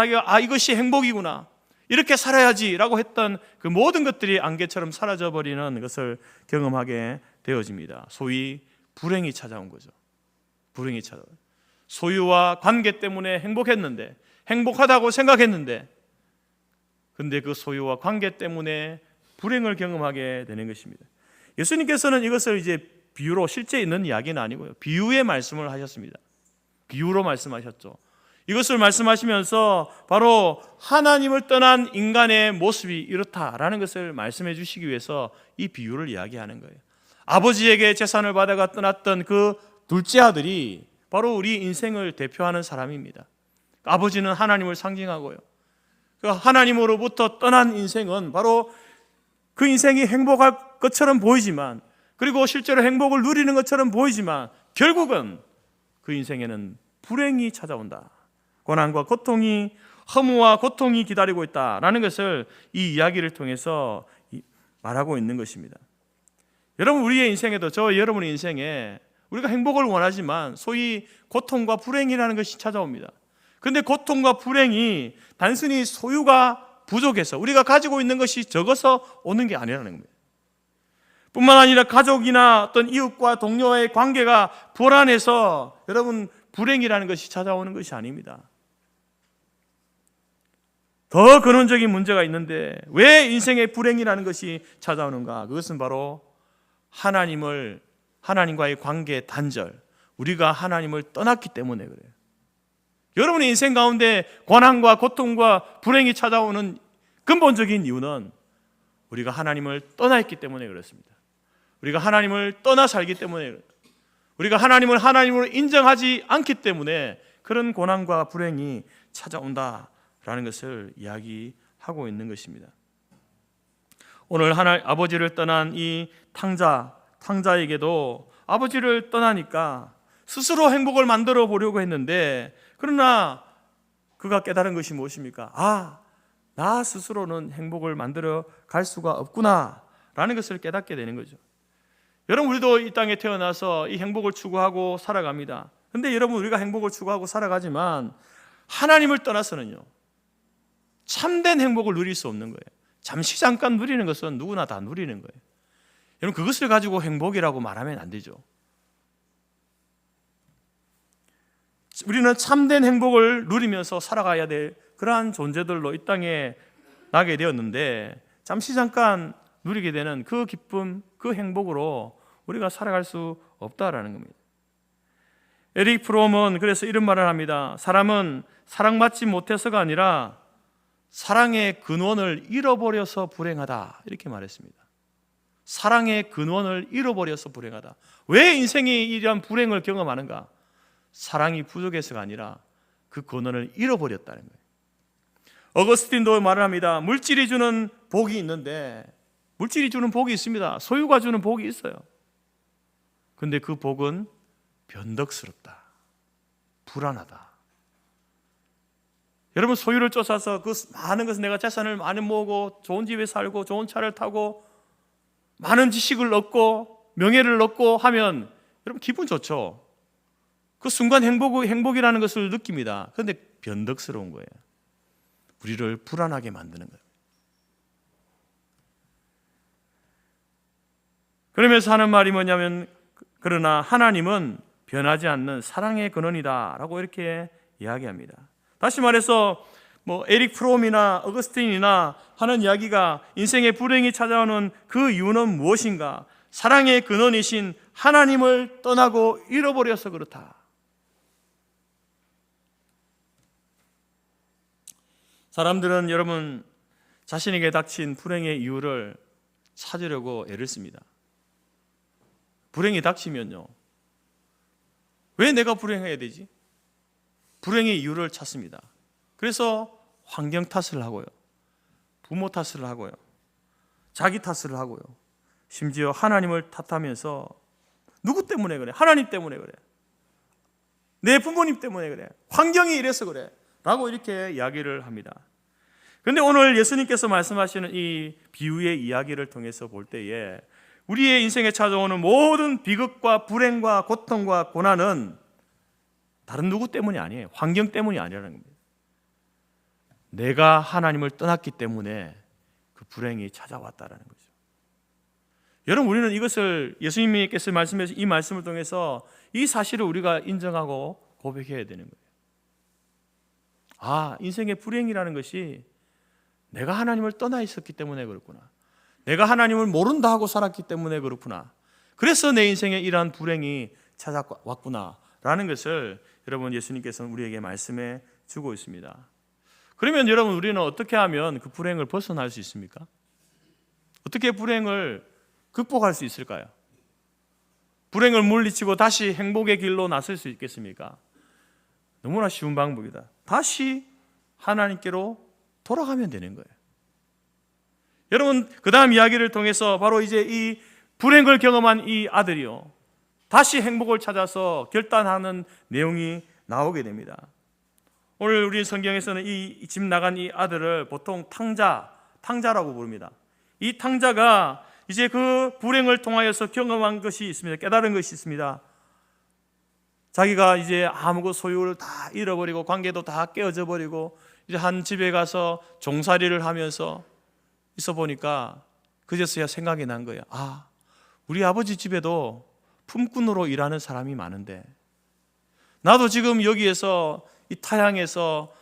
이것이 행복이구나, 이렇게 살아야지라고 했던 그 모든 것들이 안개처럼 사라져버리는 것을 경험하게 되어집니다. 소위 불행이 찾아온 거죠. 불행이 찾아온, 소유와 관계 때문에 행복하다고 생각했는데 근데 그 소유와 관계 때문에 불행을 경험하게 되는 것입니다. 예수님께서는 이것을 이제 비유로, 실제 있는 이야기는 아니고요, 비유의 말씀을 하셨습니다. 비유로 말씀하셨죠. 이것을 말씀하시면서 바로 하나님을 떠난 인간의 모습이 이렇다라는 것을 말씀해 주시기 위해서 이 비유를 이야기하는 거예요. 아버지에게 재산을 받아가 떠났던 그 둘째 아들이 바로 우리 인생을 대표하는 사람입니다. 아버지는 하나님을 상징하고요. 그 하나님으로부터 떠난 인생은 바로 그 인생이 행복할 것처럼 보이지만, 그리고 실제로 행복을 누리는 것처럼 보이지만 결국은 그 인생에는 불행이 찾아온다. 고난과 고통이, 허무와 고통이 기다리고 있다라는 것을 이 이야기를 통해서 말하고 있는 것입니다. 여러분, 우리의 인생에도, 저 여러분의 인생에 우리가 행복을 원하지만 소위 고통과 불행이라는 것이 찾아옵니다. 그런데 고통과 불행이 단순히 소유가 부족해서, 우리가 가지고 있는 것이 적어서 오는 게 아니라는 겁니다. 뿐만 아니라 가족이나 어떤 이웃과 동료의 관계가 불안해서 여러분 불행이라는 것이 찾아오는 것이 아닙니다. 더 근원적인 문제가 있는데 왜 인생의 불행이라는 것이 찾아오는가? 그것은 바로 하나님과의 관계 단절, 우리가 하나님을 떠났기 때문에 그래요. 여러분의 인생 가운데 고난과 고통과 불행이 찾아오는 근본적인 이유는 우리가 하나님을 떠나 있기 때문에 그렇습니다. 우리가 하나님을 떠나 살기 때문에, 우리가 하나님을 하나님으로 인정하지 않기 때문에 그런 고난과 불행이 찾아온다라는 것을 이야기하고 있는 것입니다. 오늘 아버지를 떠난 이 탕자에게도 아버지를 떠나니까 스스로 행복을 만들어 보려고 했는데, 그러나 그가 깨달은 것이 무엇입니까? 나 스스로는 행복을 만들어 갈 수가 없구나 라는 것을 깨닫게 되는 거죠. 여러분, 우리도 이 땅에 태어나서 이 행복을 추구하고 살아갑니다. 그런데 여러분, 우리가 행복을 추구하고 살아가지만 하나님을 떠나서는요, 참된 행복을 누릴 수 없는 거예요. 잠시 잠깐 누리는 것은 누구나 다 누리는 거예요. 여러분, 그것을 가지고 행복이라고 말하면 안 되죠. 우리는 참된 행복을 누리면서 살아가야 될 그러한 존재들로 이 땅에 나게 되었는데, 잠시 잠깐 누리게 되는 그 기쁨, 그 행복으로 우리가 살아갈 수 없다라는 겁니다. 에릭 프롬은 그래서 이런 말을 합니다. 사람은 사랑받지 못해서가 아니라 사랑의 근원을 잃어버려서 불행하다, 이렇게 말했습니다. 사랑의 근원을 잃어버려서 불행하다. 왜 인생이 이러한 불행을 경험하는가? 사랑이 부족해서가 아니라 그 근원을 잃어버렸다는 거예요. 어거스틴도 말을 합니다. 물질이 주는 복이 있는데, 물질이 주는 복이 있습니다. 소유가 주는 복이 있어요. 그런데 그 복은 변덕스럽다, 불안하다. 여러분, 소유를 쫓아서 그 많은 것은, 내가 재산을 많이 모으고 좋은 집에 살고 좋은 차를 타고 많은 지식을 얻고 명예를 얻고 하면 여러분 기분 좋죠. 그 순간 행복이라는 것을 느낍니다. 그런데 변덕스러운 거예요. 우리를 불안하게 만드는 거예요. 그러면서 하는 말이 뭐냐면, 그러나 하나님은 변하지 않는 사랑의 근원이다 라고 이렇게 이야기합니다. 다시 말해서 에릭 프롬이나 어거스틴이나 하는 이야기가 인생의 불행이 찾아오는 그 이유는 무엇인가? 사랑의 근원이신 하나님을 떠나고 잃어버려서 그렇다. 사람들은 여러분, 자신에게 닥친 불행의 이유를 찾으려고 애를 씁니다. 불행이 닥치면요, 왜 내가 불행해야 되지? 불행의 이유를 찾습니다. 그래서 환경 탓을 하고요, 부모 탓을 하고요, 자기 탓을 하고요, 심지어 하나님을 탓하면서 누구 때문에 그래? 하나님 때문에 그래, 내 부모님 때문에 그래, 환경이 이래서 그래 라고 이렇게 이야기를 합니다. 그런데 오늘 예수님께서 말씀하시는 이 비유의 이야기를 통해서 볼 때에 우리의 인생에 찾아오는 모든 비극과 불행과 고통과 고난은 다른 누구 때문이 아니에요. 환경 때문이 아니라는 겁니다. 내가 하나님을 떠났기 때문에 그 불행이 찾아왔다라는 거죠. 여러분, 우리는 이것을, 예수님께서 말씀하신 이 말씀을 통해서 이 사실을 우리가 인정하고 고백해야 되는 거예요. 인생의 불행이라는 것이 내가 하나님을 떠나 있었기 때문에 그렇구나, 내가 하나님을 모른다 하고 살았기 때문에 그렇구나, 그래서 내 인생에 이러한 불행이 찾아왔구나 라는 것을 여러분, 예수님께서는 우리에게 말씀해 주고 있습니다. 그러면 여러분, 우리는 어떻게 하면 그 불행을 벗어날 수 있습니까? 어떻게 불행을 극복할 수 있을까요? 불행을 물리치고 다시 행복의 길로 나설 수 있겠습니까? 너무나 쉬운 방법이다. 다시 하나님께로 돌아가면 되는 거예요. 여러분, 그 다음 이야기를 통해서 바로 이제 이 불행을 경험한 이 아들이요, 다시 행복을 찾아서 결단하는 내용이 나오게 됩니다. 오늘 우리 성경에서는 이 집 나간 이 아들을 보통 탕자라고 부릅니다. 이 탕자가 이제 그 불행을 통하여서 경험한 것이 있습니다. 깨달은 것이 있습니다. 자기가 이제 아무 소유를 다 잃어버리고 관계도 다 깨어져 버리고 이제 한 집에 가서 종살이를 하면서 있어 보니까 그제서야 생각이 난 거예요. 아, 우리 아버지 집에도 품꾼으로 일하는 사람이 많은데 나도 지금 여기에서 이 타향에서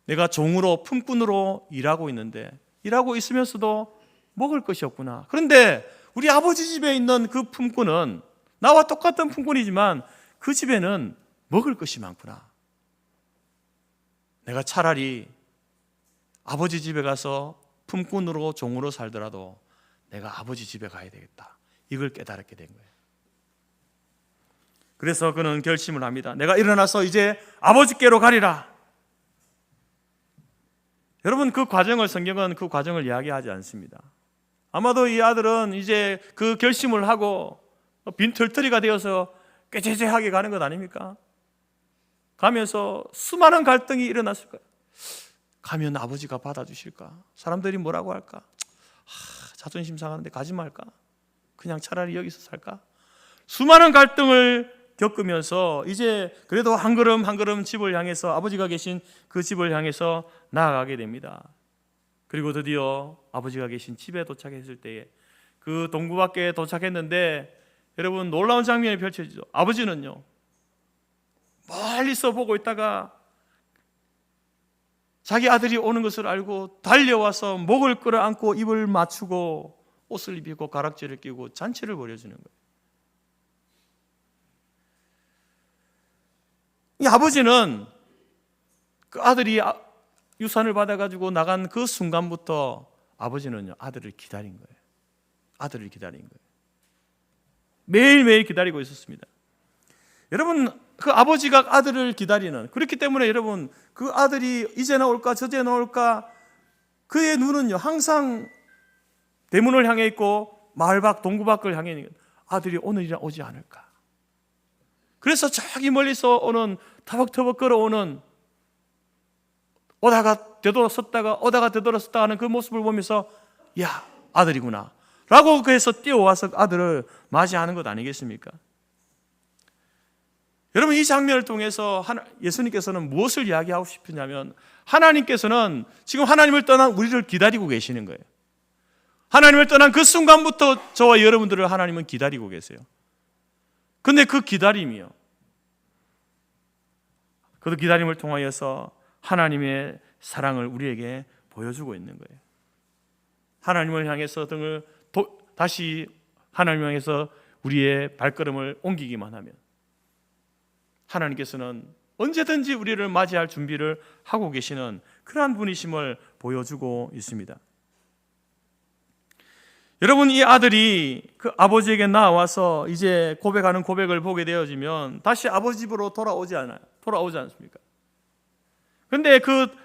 내가 종으로 품꾼으로 일하고 있는데 일하고 있으면서도 먹을 것이 없구나. 그런데 우리 아버지 집에 있는 그 품꾼은 나와 똑같은 품꾼이지만 그 집에는 먹을 것이 많구나. 내가 차라리 아버지 집에 가서 품꾼으로 종으로 살더라도 내가 아버지 집에 가야 되겠다. 이걸 깨달았게 된 거예요. 그래서 그는 결심을 합니다. 내가 일어나서 이제 아버지께로 가리라. 여러분, 그 과정을, 성경은 그 과정을 이야기하지 않습니다. 아마도 이 아들은 이제 그 결심을 하고 빈털터리가 되어서 꾀죄죄하게 가는 것 아닙니까? 가면서 수많은 갈등이 일어났을 거예요. 가면 아버지가 받아주실까? 사람들이 뭐라고 할까? 자존심 상하는데 가지 말까? 그냥 차라리 여기서 살까? 수많은 갈등을 겪으면서 이제 그래도 한 걸음 한 걸음 집을 향해서, 아버지가 계신 그 집을 향해서 나아가게 됩니다. 그리고 드디어 아버지가 계신 집에 도착했을 때에 그 동구밖에 도착했는데 여러분, 놀라운 장면이 펼쳐지죠. 아버지는요, 멀리서 보고 있다가 자기 아들이 오는 것을 알고 달려와서 목을 끌어안고 입을 맞추고 옷을 입히고 가락지를 끼고 잔치를 벌여주는 거예요. 이 아버지는 그 아들이 유산을 받아가지고 나간 그 순간부터 아버지는요, 아들을 기다린 거예요. 아들을 기다린 거예요. 매일매일 기다리고 있었습니다. 여러분, 그 아버지가 아들을 기다리는, 그렇기 때문에 여러분, 그 아들이 이제 나올까 저제 나올까, 그의 눈은요 항상 대문을 향해 있고 마을 밖 동구 밖을 향해 있는, 아들이 오늘이라 오지 않을까. 그래서 저기 멀리서 오는 터벅터벅 걸어오는, 오다가 되돌아섰다가 오다가 되돌아섰다 하는 그 모습을 보면서 야, 아들이구나 라고 그래서 뛰어와서 아들을 맞이하는 것 아니겠습니까? 여러분, 이 장면을 통해서 예수님께서는 무엇을 이야기하고 싶으냐면, 하나님께서는 지금 하나님을 떠난 우리를 기다리고 계시는 거예요. 하나님을 떠난 그 순간부터 저와 여러분들을 하나님은 기다리고 계세요. 근데 그 기다림이요, 그 기다림을 통하여서 하나님의 사랑을 우리에게 보여주고 있는 거예요. 하나님을 향해서 등을 다시 하나님을 향해서 우리의 발걸음을 옮기기만 하면 하나님께서는 언제든지 우리를 맞이할 준비를 하고 계시는 그러한 분이심을 보여주고 있습니다. 여러분, 이 아들이 그 아버지에게 나와서 이제 고백하는 고백을 보게 되어지면 다시 아버지 집으로 돌아오지 않습니까? 근데 그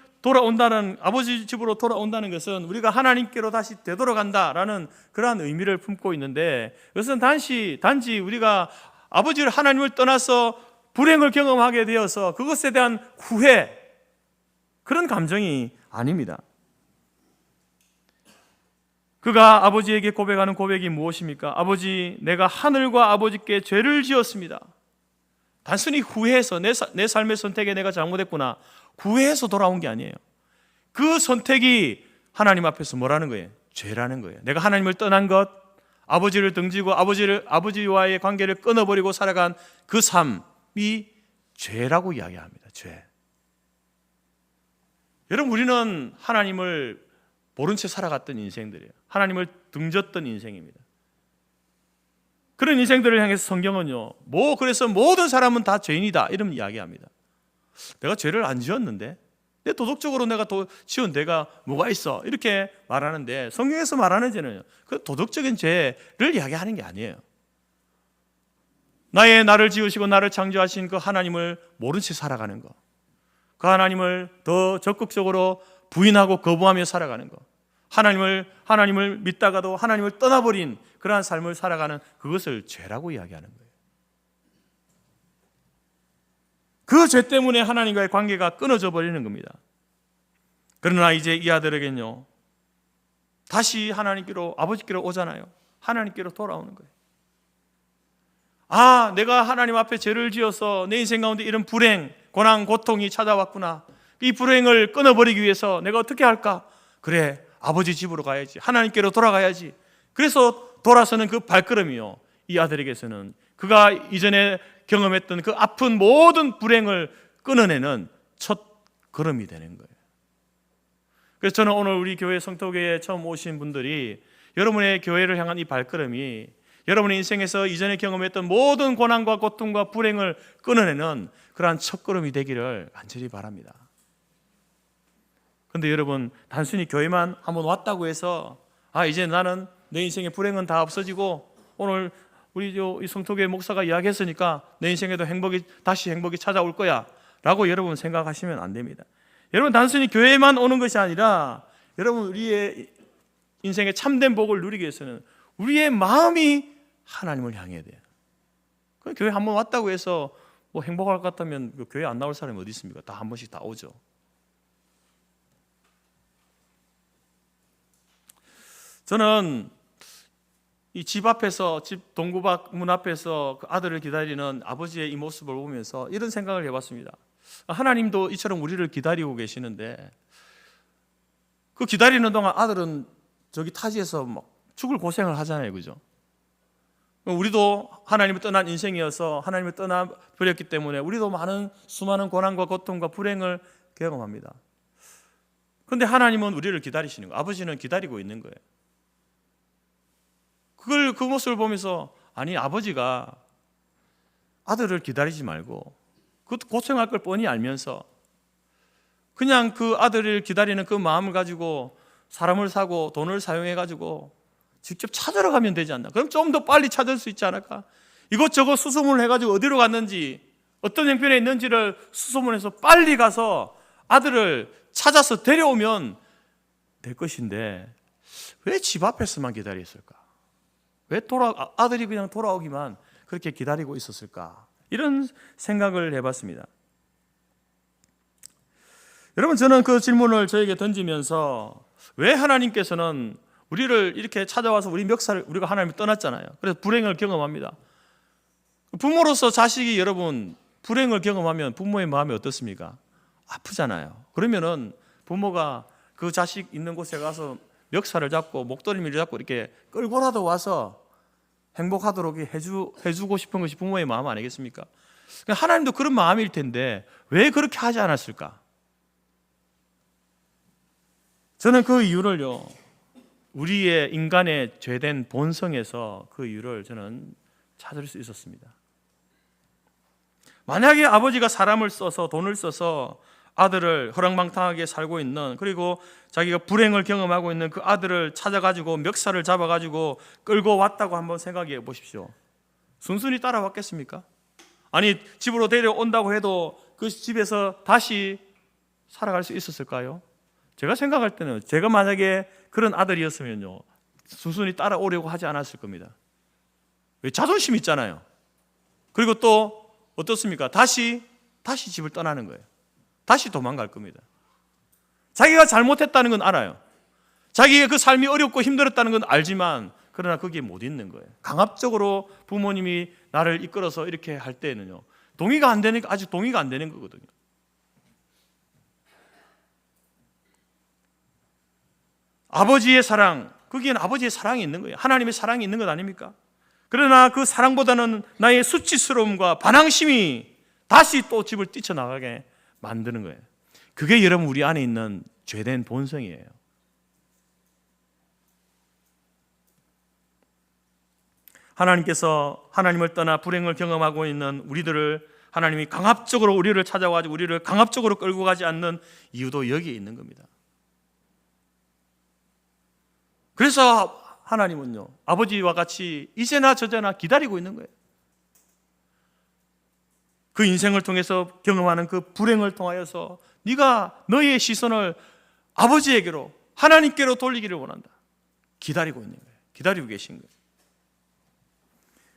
아버지 집으로 돌아온다는 것은 우리가 하나님께로 다시 되돌아간다라는 그러한 의미를 품고 있는데, 이것은 단지 우리가 아버지를, 하나님을 떠나서 불행을 경험하게 되어서 그것에 대한 후회, 그런 감정이 아닙니다. 그가 아버지에게 고백하는 고백이 무엇입니까? 아버지, 내가 하늘과 아버지께 죄를 지었습니다. 단순히 후회해서 내 삶의 선택에 내가 잘못했구나, 후회해서 돌아온 게 아니에요. 그 선택이 하나님 앞에서 뭐라는 거예요? 죄라는 거예요. 내가 하나님을 떠난 것, 아버지를 등지고 아버지와의 관계를 끊어버리고 살아간 그 삶이 죄라고 이야기합니다. 죄. 여러분, 우리는 하나님을 모른 채 살아갔던 인생들이에요. 하나님을 등졌던 인생입니다. 그런 인생들을 향해서 성경은요, 그래서 모든 사람은 다 죄인이다 이런 이야기합니다. 내가 죄를 안 지었는데, 내 도덕적으로 내가 지은 죄가 뭐가 있어, 이렇게 말하는데, 성경에서 말하는 죄는 그 도덕적인 죄를 이야기하는 게 아니에요. 나를 지으시고 나를 창조하신 그 하나님을 모른 채 살아가는 것, 그 하나님을 더 적극적으로 부인하고 거부하며 살아가는 것, 하나님을 믿다가도 하나님을 떠나버린 그러한 삶을 살아가는 그것을 죄라고 이야기하는 거예요. 그 죄 때문에 하나님과의 관계가 끊어져 버리는 겁니다. 그러나 이제 이 아들에게는요, 다시 하나님께로, 아버지께로 오잖아요. 하나님께로 돌아오는 거예요. 아, 내가 하나님 앞에 죄를 지어서 내 인생 가운데 이런 불행, 고난, 고통이 찾아왔구나. 이 불행을 끊어버리기 위해서 내가 어떻게 할까? 그래, 아버지 집으로 가야지. 하나님께로 돌아가야지. 그래서 돌아서는 그 발걸음이요, 이 아들에게서는 그가 이전에 경험했던 그 아픈 모든 불행을 끊어내는 첫 걸음이 되는 거예요. 그래서 저는 오늘 우리 교회 성도교회에 처음 오신 분들이 여러분의 교회를 향한 이 발걸음이 여러분의 인생에서 이전에 경험했던 모든 고난과 고통과 불행을 끊어내는 그러한 첫걸음이 되기를 간절히 바랍니다. 그런데 여러분, 단순히 교회만 한번 왔다고 해서 이제 나는 내 인생의 불행은 다 없어지고 오늘 우리 이 성토교회 목사가 이야기했으니까 내 인생에도 다시 행복이 찾아올 거야 라고 여러분 생각하시면 안 됩니다. 여러분, 단순히 교회만 오는 것이 아니라 여러분, 우리의 인생의 참된 복을 누리기 위해서는 우리의 마음이 하나님을 향해야 돼요. 교회 한번 왔다고 해서 뭐 행복할 것 같다면 교회 안 나올 사람이 어디 있습니까? 다 한 번씩 다 오죠. 저는 이 집 앞에서, 집 동구박 문 앞에서 그 아들을 기다리는 아버지의 이 모습을 보면서 이런 생각을 해봤습니다. 하나님도 이처럼 우리를 기다리고 계시는데 그 기다리는 동안 아들은 저기 타지에서 막 죽을 고생을 하잖아요, 그죠? 우리도 하나님을 떠난 인생이어서 하나님을 떠나버렸기 때문에 우리도 수많은 고난과 고통과 불행을 경험합니다. 그런데 하나님은 우리를 기다리시는 거예요. 아버지는 기다리고 있는 거예요. 그 모습을 보면서 아버지가 아들을 기다리지 말고 그 고생할 걸 뻔히 알면서 그냥 그 아들을 기다리는 그 마음을 가지고 사람을 사고 돈을 사용해 가지고 직접 찾으러 가면 되지 않나? 그럼 좀 더 빨리 찾을 수 있지 않을까? 이것저것 수소문을 해가지고 어디로 갔는지, 어떤 형편에 있는지를 수소문해서 빨리 가서 아들을 찾아서 데려오면 될 것인데 왜 집 앞에서만 기다렸을까? 왜 아들이 그냥 돌아오기만 그렇게 기다리고 있었을까? 이런 생각을 해봤습니다. 여러분, 저는 그 질문을 저에게 던지면서 왜 하나님께서는 우리를 이렇게 찾아와서 우리가 하나님을 떠났잖아요. 그래서 불행을 경험합니다. 부모로서 자식이 여러분 불행을 경험하면 부모의 마음이 어떻습니까? 아프잖아요. 그러면은 부모가 그 자식 있는 곳에 가서 멱살을 잡고 목도리를 잡고 이렇게 끌고라도 와서 행복하도록 해주고 싶은 것이 부모의 마음 아니겠습니까? 하나님도 그런 마음일 텐데 왜 그렇게 하지 않았을까? 저는 그 이유를요, 우리의 인간의 죄된 본성에서 그 이유를 저는 찾을 수 있었습니다. 만약에 아버지가 사람을 써서 돈을 써서 아들을 허랑방탕하게 살고 있는, 그리고 자기가 불행을 경험하고 있는 그 아들을 찾아가지고 멱살을 잡아가지고 끌고 왔다고 한번 생각해 보십시오. 순순히 따라왔겠습니까? 집으로 데려온다고 해도 그 집에서 다시 살아갈 수 있었을까요? 제가 생각할 때는 제가 만약에 그런 아들이었으면요, 순순히 따라오려고 하지 않았을 겁니다. 왜? 자존심 있잖아요. 그리고 또 어떻습니까? 다시 집을 떠나는 거예요. 다시 도망갈 겁니다. 자기가 잘못했다는 건 알아요. 자기의 그 삶이 어렵고 힘들었다는 건 알지만 그러나 거기에 못 있는 거예요. 강압적으로 부모님이 나를 이끌어서 이렇게 할 때는요, 동의가 안 되니까 아직 동의가 안 되는 거거든요. 아버지의 사랑, 거기에는 아버지의 사랑이 있는 거예요. 하나님의 사랑이 있는 것 아닙니까? 그러나 그 사랑보다는 나의 수치스러움과 반항심이 다시 또 집을 뛰쳐나가게 만드는 거예요. 그게 여러분 우리 안에 있는 죄된 본성이에요. 하나님께서 하나님을 떠나 불행을 경험하고 있는 우리들을, 하나님이 강압적으로 우리를 찾아와서 우리를 강압적으로 끌고 가지 않는 이유도 여기에 있는 겁니다. 그래서 하나님은요, 아버지와 같이 이제나 저제나 기다리고 있는 거예요. 그 인생을 통해서 경험하는 그 불행을 통하여서 네가 너의 시선을 아버지에게로, 하나님께로 돌리기를 원한다. 기다리고 있는 거예요. 기다리고 계신 거예요.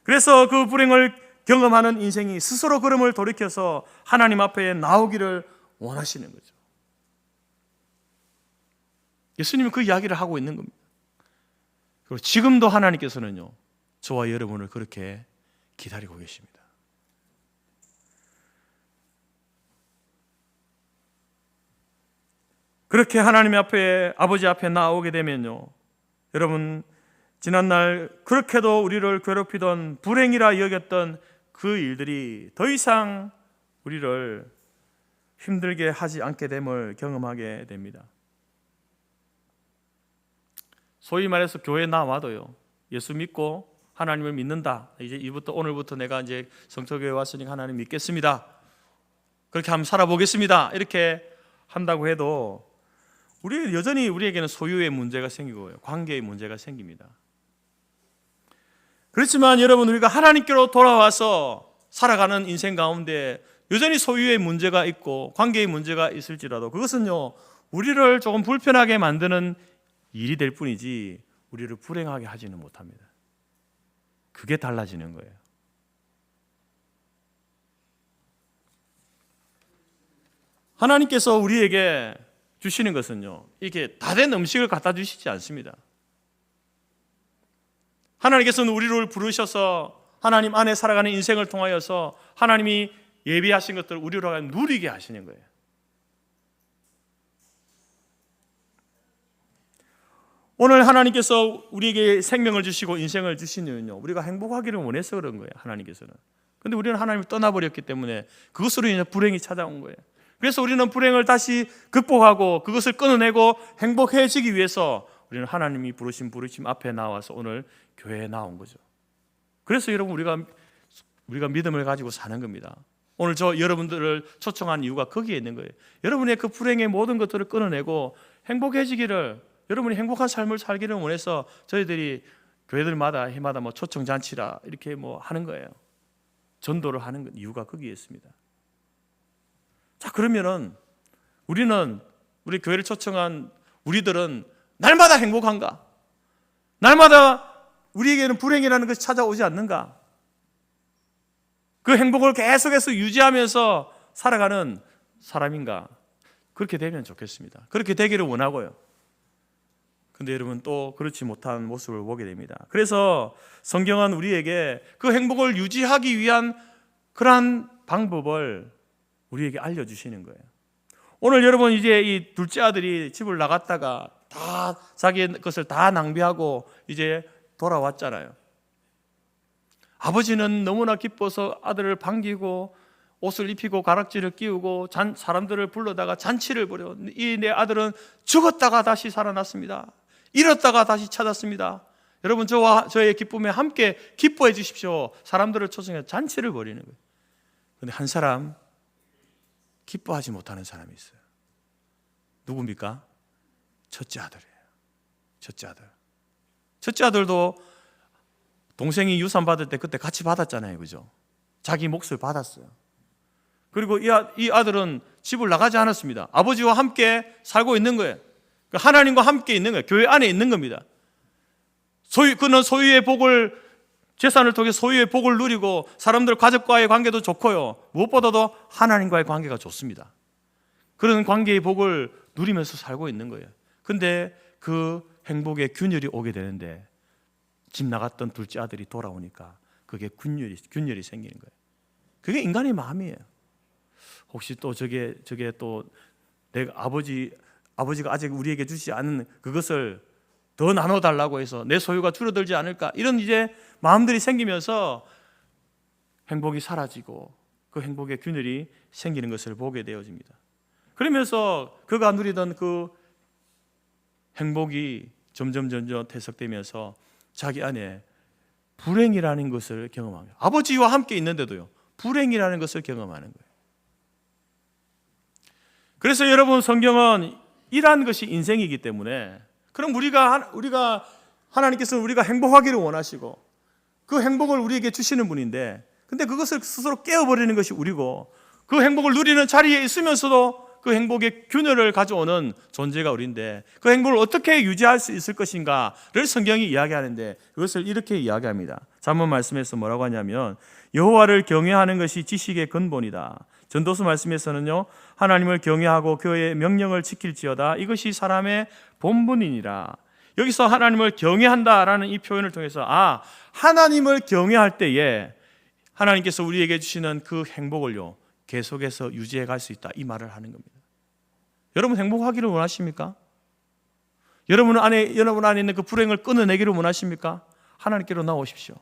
그래서 그 불행을 경험하는 인생이 스스로 걸음을 돌이켜서 하나님 앞에 나오기를 원하시는 거죠. 예수님은 그 이야기를 하고 있는 겁니다. 그리고 지금도 하나님께서는요, 저와 여러분을 그렇게 기다리고 계십니다. 그렇게 하나님 앞에, 아버지 앞에 나오게 되면요, 여러분, 지난날 그렇게도 우리를 괴롭히던, 불행이라 여겼던 그 일들이 더 이상 우리를 힘들게 하지 않게 됨을 경험하게 됩니다. 소위 말해서 교회에 나와도요, 예수 믿고 하나님을 믿는다, 이제 오늘부터 내가 이제 성서교회 왔으니까 하나님 믿겠습니다, 그렇게 한번 살아보겠습니다, 이렇게 한다고 해도 여전히 우리에게는 소유의 문제가 생기고요, 관계의 문제가 생깁니다. 그렇지만 여러분, 우리가 하나님께로 돌아와서 살아가는 인생 가운데 여전히 소유의 문제가 있고 관계의 문제가 있을지라도 그것은요, 우리를 조금 불편하게 만드는 일이 될 뿐이지 우리를 불행하게 하지는 못합니다. 그게 달라지는 거예요. 하나님께서 우리에게 주시는 것은요, 이렇게 다 된 음식을 갖다 주시지 않습니다. 하나님께서는 우리를 부르셔서 하나님 안에 살아가는 인생을 통하여서 하나님이 예비하신 것들을 우리로 누리게 하시는 거예요. 오늘 하나님께서 우리에게 생명을 주시고 인생을 주신 이유는요, 우리가 행복하기를 원해서 그런 거예요, 하나님께서는. 그런데 우리는 하나님을 떠나버렸기 때문에 그것으로 인해 불행이 찾아온 거예요. 그래서 우리는 불행을 다시 극복하고 그것을 끊어내고 행복해지기 위해서 우리는 하나님이 부르심 앞에 나와서 오늘 교회에 나온 거죠. 그래서 여러분, 우리가 믿음을 가지고 사는 겁니다. 오늘 여러분들을 초청한 이유가 거기에 있는 거예요. 여러분의 그 불행의 모든 것들을 끊어내고 행복해지기를, 여러분이 행복한 삶을 살기를 원해서 저희들이 교회들마다 해마다 초청 잔치라 이렇게 하는 거예요. 전도를 하는 이유가 거기에 있습니다. 자, 그러면은 우리 교회를 초청한 우리들은 날마다 행복한가? 날마다 우리에게는 불행이라는 것이 찾아오지 않는가? 그 행복을 계속해서 유지하면서 살아가는 사람인가? 그렇게 되면 좋겠습니다. 그렇게 되기를 원하고요. 근데 여러분, 또 그렇지 못한 모습을 보게 됩니다. 그래서 성경은 우리에게 그 행복을 유지하기 위한 그러한 방법을 우리에게 알려주시는 거예요. 오늘 여러분, 이제 이 둘째 아들이 집을 나갔다가 다 자기 것을 다 낭비하고 이제 돌아왔잖아요. 아버지는 너무나 기뻐서 아들을 반기고 옷을 입히고 가락지를 끼우고 사람들을 불러다가 잔치를 벌여. 이 내 아들은 죽었다가 다시 살아났습니다. 잃었다가 다시 찾았습니다. 여러분, 저와 저의 기쁨에 함께 기뻐해 주십시오. 사람들을 초청해서 잔치를 벌이는 거예요. 그런데 한 사람, 기뻐하지 못하는 사람이 있어요. 누굽니까? 첫째 아들이에요. 첫째 아들. 첫째 아들도 동생이 유산 받을 때 그때 같이 받았잖아요, 그죠? 자기 몫을 받았어요. 그리고 이 아들은 집을 나가지 않았습니다. 아버지와 함께 살고 있는 거예요. 하나님과 함께 있는 거예요. 교회 안에 있는 겁니다. 그는 소유의 복을, 재산을 통해 소유의 복을 누리고 사람들 가족과의 관계도 좋고요, 무엇보다도 하나님과의 관계가 좋습니다. 그런 관계의 복을 누리면서 살고 있는 거예요. 근데 그 행복의 균열이 오게 되는데 집 나갔던 둘째 아들이 돌아오니까 그게 균열이 생기는 거예요. 그게 인간의 마음이에요. 혹시 또 저게 또 내가 아버지가 아직 우리에게 주지 않은 그것을 더 나눠달라고 해서 내 소유가 줄어들지 않을까, 이런 이제 마음들이 생기면서 행복이 사라지고 그 행복의 균열이 생기는 것을 보게 되어집니다. 그러면서 그가 누리던 그 행복이 점점 퇴색되면서 자기 안에 불행이라는 것을 경험합니다. 아버지와 함께 있는데도요, 불행이라는 것을 경험하는 거예요. 그래서 여러분, 성경은 이러한 것이 인생이기 때문에, 그럼 우리가 하나님께서는 우리가 행복하기를 원하시고 그 행복을 우리에게 주시는 분인데, 근데 그것을 스스로 깨어버리는 것이 우리고, 그 행복을 누리는 자리에 있으면서도 그 행복의 균열을 가져오는 존재가 우리인데, 그 행복을 어떻게 유지할 수 있을 것인가를 성경이 이야기하는데, 그것을 이렇게 이야기합니다. 잠언 말씀에서 뭐라고 하냐면, 여호와를 경외하는 것이 지식의 근본이다. 전도서 말씀에서는요, 하나님을 경외하고 그의 명령을 지킬지어다, 이것이 사람의 본분이니라. 여기서 하나님을 경외한다라는 이 표현을 통해서, 하나님을 경외할 때에 하나님께서 우리에게 주시는 그 행복을요, 계속해서 유지해 갈 수 있다, 이 말을 하는 겁니다. 여러분 행복하기를 원하십니까? 여러분 안에 있는 그 불행을 끊어내기를 원하십니까? 하나님께로 나오십시오.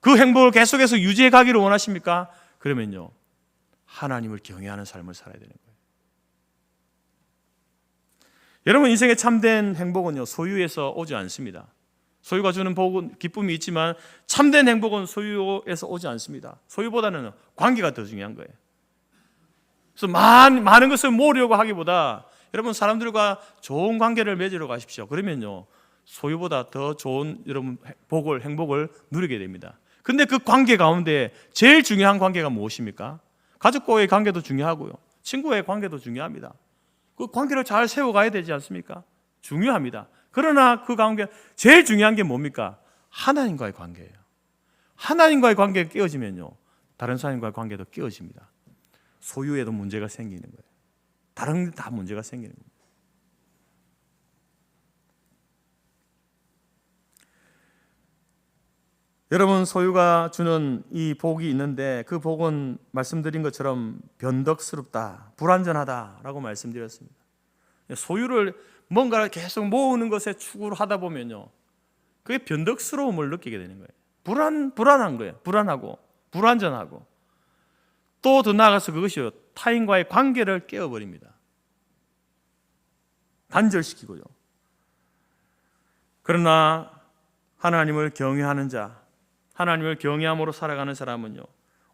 그 행복을 계속해서 유지해 가기를 원하십니까? 그러면요, 하나님을 경외하는 삶을 살아야 되는 거예요. 여러분, 인생의 참된 행복은요, 소유에서 오지 않습니다. 소유가 주는 복은, 기쁨이 있지만 참된 행복은 소유에서 오지 않습니다. 소유보다는 관계가 더 중요한 거예요. 그래서 많은 것을 모으려고 하기보다 여러분, 사람들과 좋은 관계를 맺으러 가십시오. 그러면요, 소유보다 더 좋은 여러분 복을, 행복을 누리게 됩니다. 근데 그 관계 가운데 제일 중요한 관계가 무엇입니까? 가족과의 관계도 중요하고요, 친구와의 관계도 중요합니다. 그 관계를 잘 세워가야 되지 않습니까? 중요합니다. 그러나 그 관계 제일 중요한 게 뭡니까? 하나님과의 관계예요. 하나님과의 관계가 깨어지면요, 다른 사람과의 관계도 깨어집니다. 소유에도 문제가 생기는 거예요. 다른 데 다 문제가 생기는 겁니다. 여러분, 소유가 주는 이 복이 있는데, 그 복은 말씀드린 것처럼 변덕스럽다, 불완전하다라고 말씀드렸습니다. 소유를 뭔가를 계속 모으는 것에 추구를 하다 보면요, 그게 변덕스러움을 느끼게 되는 거예요. 불안한 거예요. 불안하고 불완전하고, 또 더 나아가서 그것이 타인과의 관계를 깨어버립니다. 단절시키고요. 그러나 하나님을 경외하는 자, 하나님을 경외함으로 살아가는 사람은요,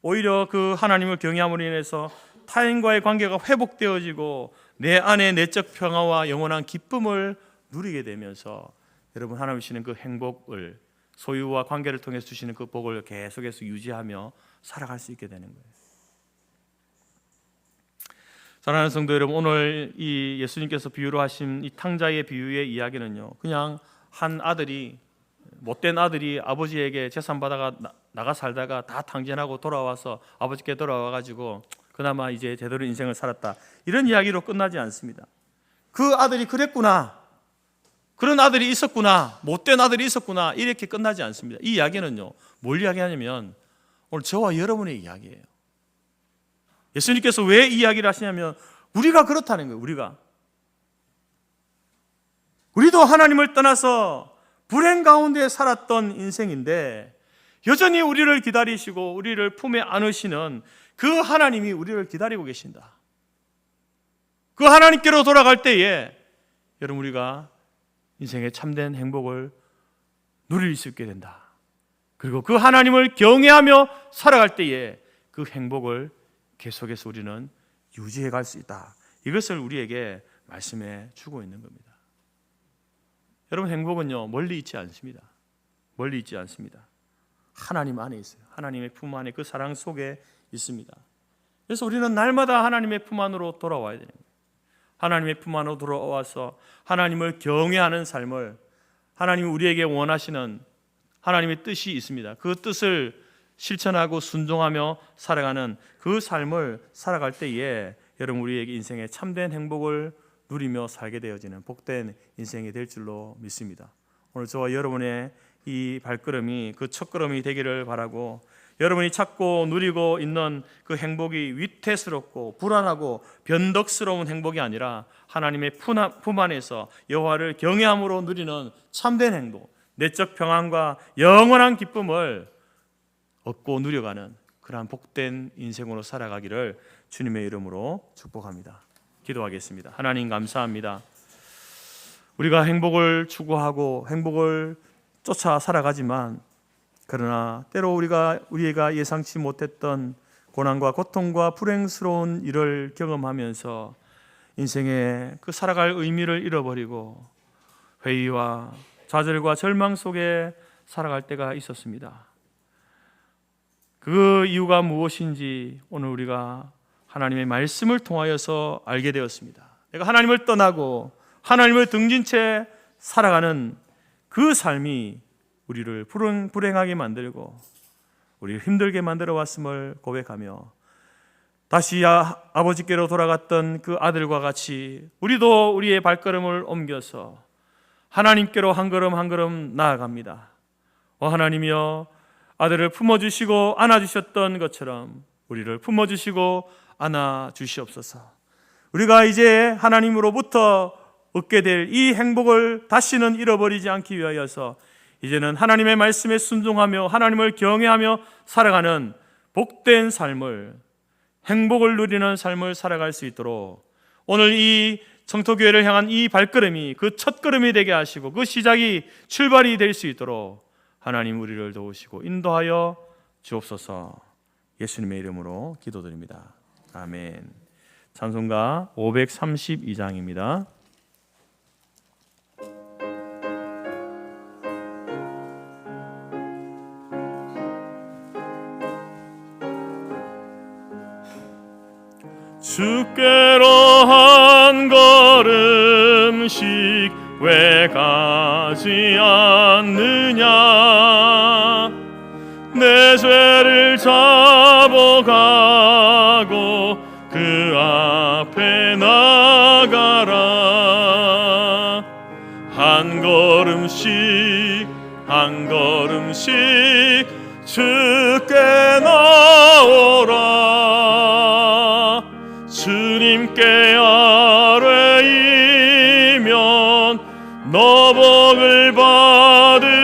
오히려 그 하나님을 경외함으로 인해서 타인과의 관계가 회복되어지고 내 안에 내적 평화와 영원한 기쁨을 누리게 되면서 여러분, 하나님 주시는 그 행복을, 소유와 관계를 통해서 주시는 그 복을 계속해서 유지하며 살아갈 수 있게 되는 거예요. 사랑하는 성도 여러분, 오늘 이 예수님께서 비유로 하신 이 탕자의 비유의 이야기는요, 그냥 한 아들이, 못된 아들이 아버지에게 재산 받아가 나가 살다가 다 탕진하고 돌아와서 아버지께 돌아와가지고 그나마 이제 제대로 인생을 살았다, 이런 이야기로 끝나지 않습니다. 그 아들이 그랬구나, 그런 아들이 있었구나, 못된 아들이 있었구나, 이렇게 끝나지 않습니다. 이 이야기는요, 뭘 이야기하냐면 오늘 저와 여러분의 이야기예요. 예수님께서 왜 이 이야기를 하시냐면 우리가 그렇다는 거예요. 우리도 하나님을 떠나서 불행 가운데 살았던 인생인데, 여전히 우리를 기다리시고 우리를 품에 안으시는 그 하나님이 우리를 기다리고 계신다. 그 하나님께로 돌아갈 때에 여러분, 우리가 인생의 참된 행복을 누릴 수 있게 된다. 그리고 그 하나님을 경외하며 살아갈 때에 그 행복을 계속해서 우리는 유지해 갈 수 있다. 이것을 우리에게 말씀해 주고 있는 겁니다. 여러분, 행복은요, 멀리 있지 않습니다. 멀리 있지 않습니다. 하나님 안에 있어요. 하나님의 품 안에, 그 사랑 속에 있습니다. 그래서 우리는 날마다 하나님의 품 안으로 돌아와야 되는 거예요. 하나님의 품 안으로 돌아와서 하나님을 경외하는 삶을, 하나님이 우리에게 원하시는 하나님의 뜻이 있습니다. 그 뜻을 실천하고 순종하며 살아가는 그 삶을 살아갈 때에 여러분, 우리에게 인생의 참된 행복을 누리며 살게 되어지는 복된 인생이 될 줄로 믿습니다. 오늘 저와 여러분의 이 발걸음이 그 첫걸음이 되기를 바라고, 여러분이 찾고 누리고 있는 그 행복이 위태스럽고 불안하고 변덕스러운 행복이 아니라 하나님의 품 안에서 여호와를 경외함으로 누리는 참된 행복, 내적 평안과 영원한 기쁨을 얻고 누려가는 그러한 복된 인생으로 살아가기를 주님의 이름으로 축복합니다. 기도하겠습니다. 하나님, 감사합니다. 우리가 행복을 추구하고 행복을 쫓아 살아가지만, 그러나 때로 우리가 예상치 못했던 고난과 고통과 불행스러운 일을 경험하면서 인생의 그 살아갈 의미를 잃어버리고 회의와 좌절과 절망 속에 살아갈 때가 있었습니다. 그 이유가 무엇인지 오늘 우리가 하나님의 말씀을 통하여서 알게 되었습니다. 내가 하나님을 떠나고 하나님을 등진 채 살아가는 그 삶이 우리를 불행하게 만들고 우리를 힘들게 만들어 왔음을 고백하며 다시 아버지께로 돌아갔던 그 아들과 같이 우리도 우리의 발걸음을 옮겨서 하나님께로 한 걸음 한 걸음 나아갑니다. 하나님이여, 아들을 품어주시고 안아주셨던 것처럼 우리를 품어주시고 안아주시옵소서. 우리가 이제 하나님으로부터 얻게 될 이 행복을 다시는 잃어버리지 않기 위하여서 이제는 하나님의 말씀에 순종하며 하나님을 경외하며 살아가는 복된 삶을, 행복을 누리는 삶을 살아갈 수 있도록 오늘 이 성토교회를 향한 이 발걸음이 그 첫걸음이 되게 하시고 그 시작이 출발이 될 수 있도록 하나님 우리를 도우시고 인도하여 주옵소서. 예수님의 이름으로 기도드립니다. 아멘. 찬송가 532장입니다. 주께로 한 걸음씩 왜 가지 않느냐. 내 죄를 잡아가고 그 앞에 나가라. 한 걸음씩 한 걸음씩 주께 나오라. 주님께 아뢰이면 너복을 받으리라.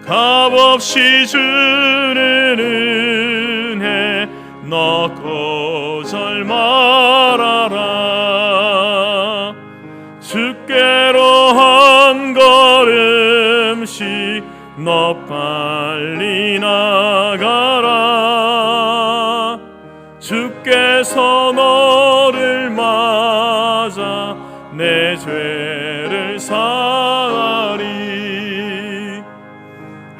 값없이 주는 은혜 너 거절 말아라. 주께로 한 걸음씩 너 빨리 나가라. 주께서 너를 맞아 내 죄를 사하리.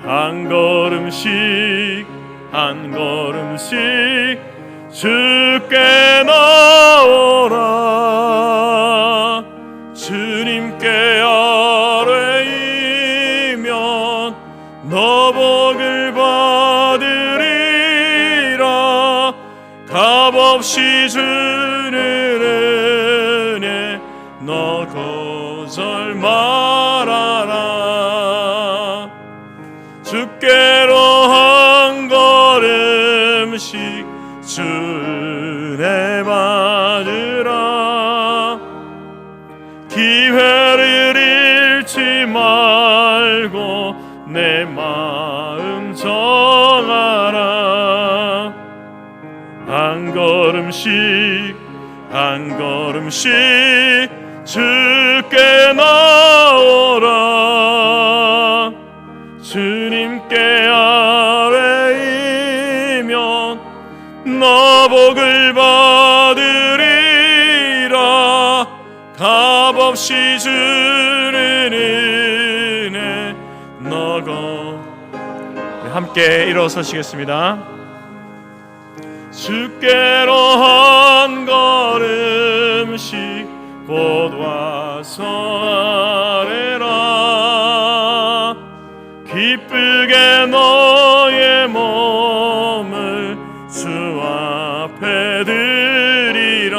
한 걸음씩 한 걸음씩 주께 나오라. 주님께 아뢰이면 너복을 받으리라. 값없이 주는 은혜 너 거절 말아라. 주께로 한 걸음씩 주 은혜 받으라. 기회를 잃지 말고 내 마음 정하라. 한 걸음씩 한 걸음씩 주께 나오라. 주님께 아뢰이면 너복을 받으리라. 값없이 주는 은혜 너거. 함께 일어서시겠습니다. 주께로 한 걸음씩 곧 와서 아뢰라. 기쁘게 너의 몸을 주 앞에 드리라.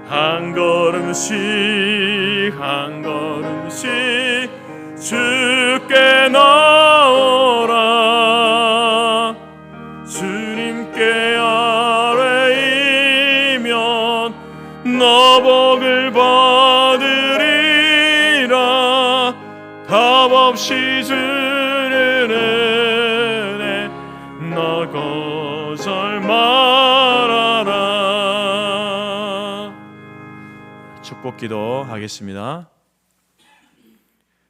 한 걸음씩 한 걸음씩 주께 나오라. 주님께 아뢰이면 너복을 받으리라. 값없이 주는 은혜 너 거절 말아라. 축복 기도하겠습니다.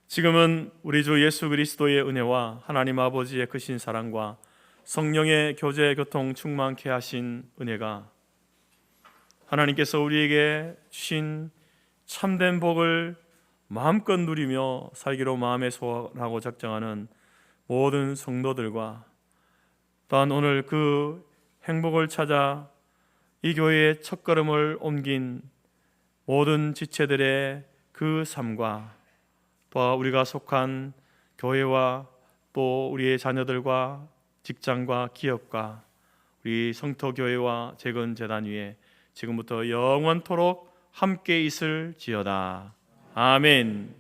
지금은 우리 주 예수 그리스도의 은혜와 하나님 아버지의 크신 사랑과 성령의 교제 교통 충만케 하신 은혜가 하나님께서 우리에게 주신 참된 복을 마음껏 누리며 살기로 마음에 소원하고 작정하는 모든 성도들과 또한 오늘 그 행복을 찾아 이 교회의 첫걸음을 옮긴 모든 지체들의 그 삶과 또 우리가 속한 교회와 또 우리의 자녀들과 직장과 기업과 우리 성토교회와 재건재단 위에 지금부터 영원토록 함께 있을지어다. 아멘.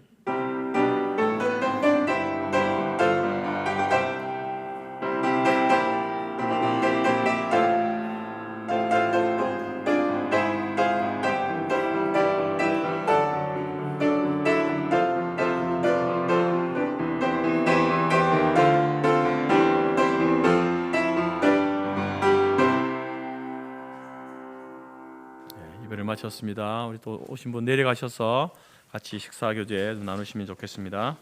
예배를 마쳤습니다. 우리 또 오신 분 내려가셔서 같이 식사 교제 나누시면 좋겠습니다.